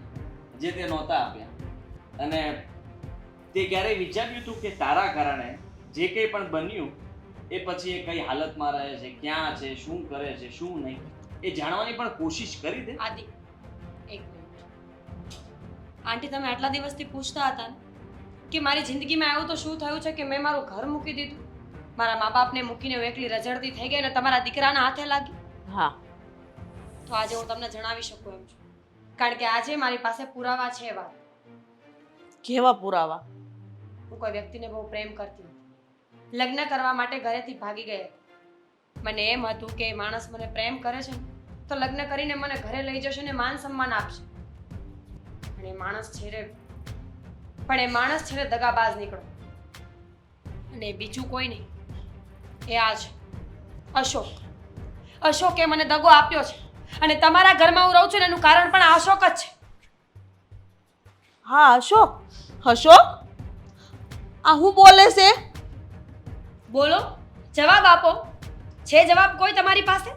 જે તે નહોતા આપ્યા. અને તે ક્યારેય વિચાર્યું હતું કે તારા કારણે જે કંઈ પણ બન્યું એ પછી એ કઈ હાલતમાં રહે છે, ક્યાં છે, શું કરે છે, શું નહીં, એ જાણવાની પણ કોશિશ કરી દે. આદિ, એક મિનિટ. આંટી તમે આટલા દિવસથી પૂછતા હતા ને કે મારી જિંદગીમાં એવું તો શું થયું છે કે મેં મારું ઘર મૂકી દીધું, મારા મા બાપને મૂકીને હું એકલી રઝળતી થઈ ગઈ અને તમારા દીકરાના હાથે લાગી. હા તો આજે હું તમને જણાવી શકું એમ છું, કારણ કે આજે મારી પાસે પુરાવા છે. વાત કેવા પુરાવા? હું કોઈ વ્યક્તિને બહુ પ્રેમ કરતી હતી, લગ્ન કરવા માટે ઘરેથી ભાગી ગઈ હતી. મને એમ હતું કે એ માણસ મને પ્રેમ કરે છે ને તો લગ્ન કરીને મને ઘરે લઈ જશે ને માન સન્માન આપશે. પણ એ માણસ છેલ્લે દગાબાજ નીકળ્યો. અને એ બીજું કોઈ નહીં, એ આ છે અશોક. અશોકે મને દગો આપ્યો છે અને તમારા ઘરમાં હું રહું છું ને એનું કારણ પણ આ અશોક જ છે. હા અશોક. અશોક આ હું બોલે છે? બોલો, જવાબ આપો. છે જવાબ કોઈ તમારી પાસે?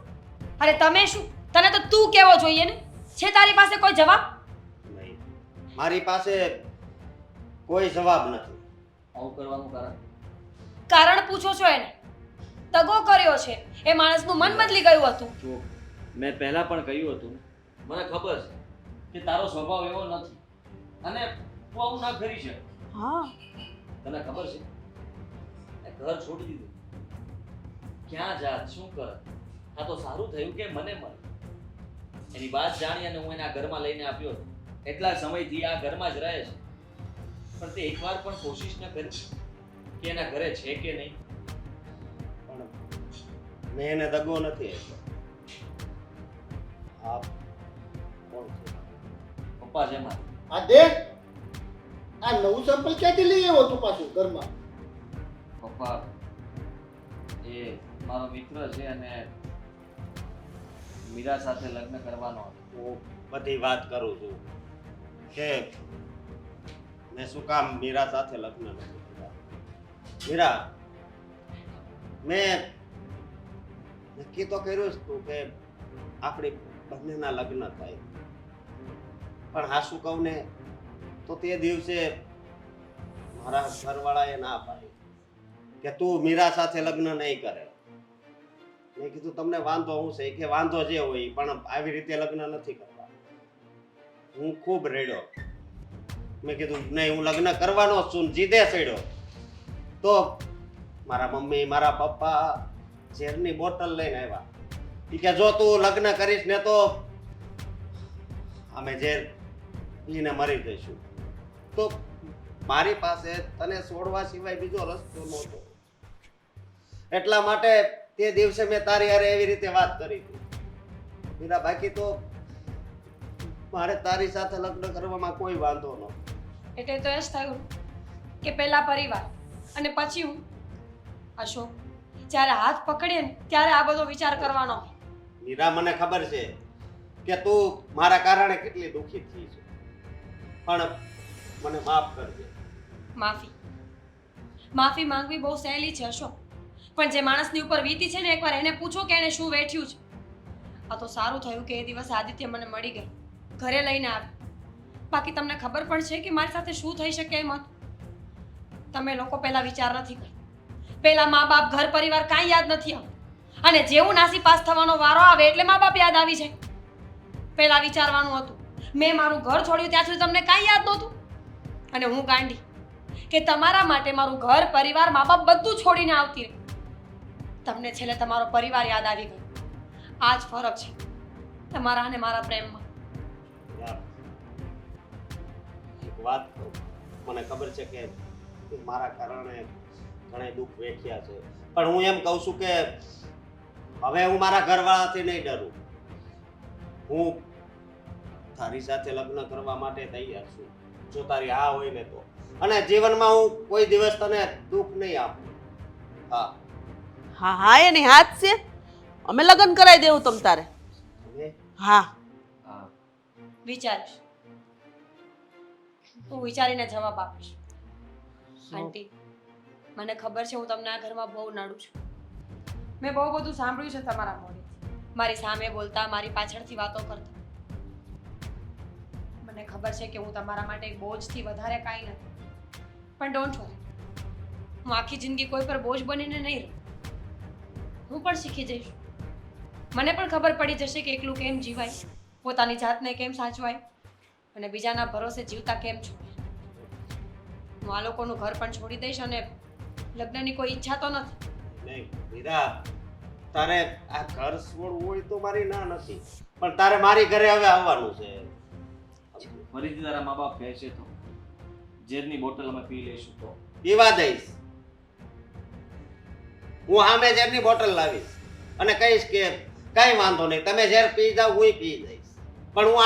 અરે તમે શું, તને તો તું કેવો જોઈએ ને. છે તારી પાસે કોઈ જવાબ? નહીં, મારી પાસે કોઈ જવાબ નથી. આવું કરવાનું કારણ? કારણ પૂછો છો એને? દગો કર્યો છે, એ માણસનું મન બદલી ગયું હતું. જો મેં પહેલા પણ કહ્યું હતું, મને ખબર છે કે તારો સ્વભાવ એવો નથી અને તું આવું ના કરી શકે. હા તને ખબર છે એ ઘર છોડી દીધું, ક્યાં જાત શું કર? આ તો સારું થયું કે મને મળે. એની વાત જાણી અને હું એને આ ઘરમાં લઈને આપ્યો હતો. એટલા સમયથી આ ઘરમાં જ રહે છે, પણ તે એકવાર પણ કોશિશ ન કરી કે એના ઘરે છે કે નહીં. પણ મેં એને દગો નથી આપ્યો. આ કોણ છે? પપ્પા છે મારા. આ દેખ, આ નવું સેમ્પલ ક્યાંથી લઈ આવ્યો તું પાછું ઘરમાં? પપ્પા એ મારો મિત્ર છે અને મીરા સાથે લગ્ન કરવાનો હતો. હું બધી વાત કરું છું કે મેં શું કામ મીરા સાથે લગ્ન નથી કર્યા. મીરા, મેં નક્કી તો કર્યું જ હતું કે આપણી બંનેના લગ્ન થાય, પણ હા શું કહું ને, તો તે દિવસે મારા ઘરવાળાએ ના પાડી કે તું મીરા સાથે લગ્ન નહીં કરે. મેં કીધું તમને વાંધો શું છે? કે વાંધો જે હોય પણ આવી રીતે લગ્ન નથી કરવા. હું ખૂબ રેડ્યો. મેં કીધું નહીં, હું લગ્ન કરવાનો જ છું. જીદે ચડ્યો તો મારા મમ્મી મારા પપ્પા ઝેરની બોટલ લઈને આવ્યા. ઈ કે જો તું લગ્ન કરીશ ને તો અમે ઝેર પીને મરી જઈશું. તો મારી પાસે તને છોડવા સિવાય બીજો રસ્તો નહોતો. એટલા માટે તે દિવસે મેં તારી હારે એવી રીતે વાત કરી હતી. મીરા, બાકી તો મારે તારી સાથે લગ્ન કરવામાં કોઈ વાંધો નહોતો. એટલે તો એ જ થયું કે પહેલા પરિવાર અને પછી હું. અશોક, જ્યારે હાથ પકડીએ ને ત્યારે આ બધો વિચાર કરવાનો. મીરા, મને ખબર છે કે તું મારા કારણે કેટલી દુઃખી થઈ છે, પણ મને માફ કરજે. માફી માંગવી બહુ સહેલી છે અશોક, પણ જે માણસની ઉપર વીતી છે ને એકવાર એને પૂછો કે એને શું વેઠ્યું છે. આ તો સારું થયું કે એ દિવસે આદિત્ય મને મળી ગઈ, ઘરે લઈને આવી. બાકી તમને ખબર પણ છે કે મારી સાથે શું થઈ શકે એમ હતું. તમે લોકો પહેલા વિચાર નથી કરતા. પહેલા મા બાપ ઘર પરિવાર કાંઈ યાદ નથી આવતું, અને જેવું નાસી પાસ થવાનો વારો આવે એટલે મા બાપ યાદ આવી જાય. પહેલા વિચારવાનું હતું. મેં મારું ઘર છોડ્યું ત્યાં સુધી તમને કાંઈ યાદ નહોતું, અને હું ગાંડી કે તમારા માટે મારું ઘર પરિવાર મા બાપ બધું છોડીને આવતી રહી. તમને છેલ્લે તમારો પરિવાર યાદ આવી ગયો. આ જ ફરક છે તમારા અને મારા પ્રેમમાં. યાર, એક વાત કહું, મને ખબર છે કે મારા કારણે ઘણા દુઃખ વેઠ્યા છે, પણ હું એમ કહું છું કે હવે હું મારા ઘરવાળાથી નહીં ડરું. હું તારી સાથે લગ્ન કરવા માટે તૈયાર છું, જો તારી હા હોય ને તો. અને જીવનમાં હું કોઈ દિવસ તને દુઃખ નહીં આપું. હા, હા હા એની હાથ છે. અમે લગ્ન કરાવી દેવું તમ તારે. હવે હા હા વિચારીશ, હું વિચારીને જવાબ આપીશ. આંટી, મને ખબર છે હું તમને આ ઘરમાં બહુ નડું છું. મેં બહુ બધું સાંભળ્યું છે તમારા મોઢેથી, મારી સામે બોલતા, મારી પાછળથી વાતો કરતા. મને ખબર છે કે હું તમારા માટે એક બોજથી વધારે કાંઈ નથી, પણ ડોન્ટ વરી, હું આખી જિંદગી કોઈ પર બોજ બનીને નહીં રહું. હું પણ શીખી જઈશ. મને પણ ખબર પડી જશે કે એકલું કેમ જીવાય, પોતાની જાતને કેમ સાચવાય. અને બીજાના ભરોસે જીવતા કેમ છો? હું આ લોકોનું ઘર પણ છોડી દઈશ અને લગ્નની કોઈ ઈચ્છા તો નથી. નહીં મીરા, તારે આ ઘર છોડવું હોય તો મારી ના નથી, પણ તારે મારી ઘરે હવે આવવાનું છે. ફરીથી તારા મા બાપ કહે છે તો ઝેરની બોટલ અમે પી લઈશું તો પીવા દઈશ. હું સામે ઝેરની બોટલ લાવીશ અને કહીશ કે કઈ વાંધો નહીં, તમે ઝેર પી જાવ, હું પી જઈશ, પણ હું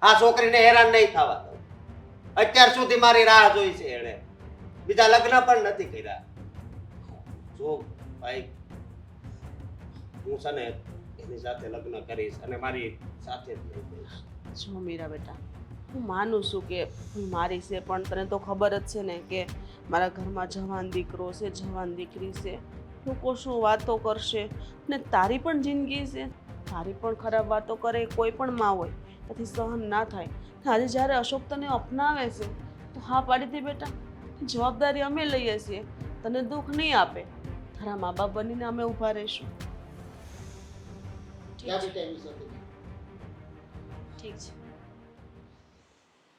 આ છોકરીને હેરાન નહીં થવા દઉં. અત્યાર સુધી મારી રાહ જોઈ છે એણે, બીજા લગ્ન પણ નથી કર્યા. જો ભાઈ, હું છે ને એની સાથે લગ્ન કરીશ અને મારી સાથે જ લઈ જઈશ. જો મીરા બેટા, હું માનું છું કે ભૂલ મારી છે, પણ તને તો ખબર જ છે ને કે મારા ઘરમાં જવાન દીકરો છે, જવાન દીકરી છે. લોકો શું વાતો કરશે, ને તારી પણ જિંદગી છે, તારી પણ ખરાબ વાતો કરે એ કોઈ પણ માં હોય, તેથી સહન ના થાય. આજે જ્યારે અશોક તને અપનાવે છે તો હા પાડી દે બેટા, જવાબદારી અમે લઈએ છીએ, તને દુઃખ નહીં આપે. તારા મા બાપ બનીને અમે ઊભા રહીશું. ક્યાં બેટા એની સાથે? ઠીક છે.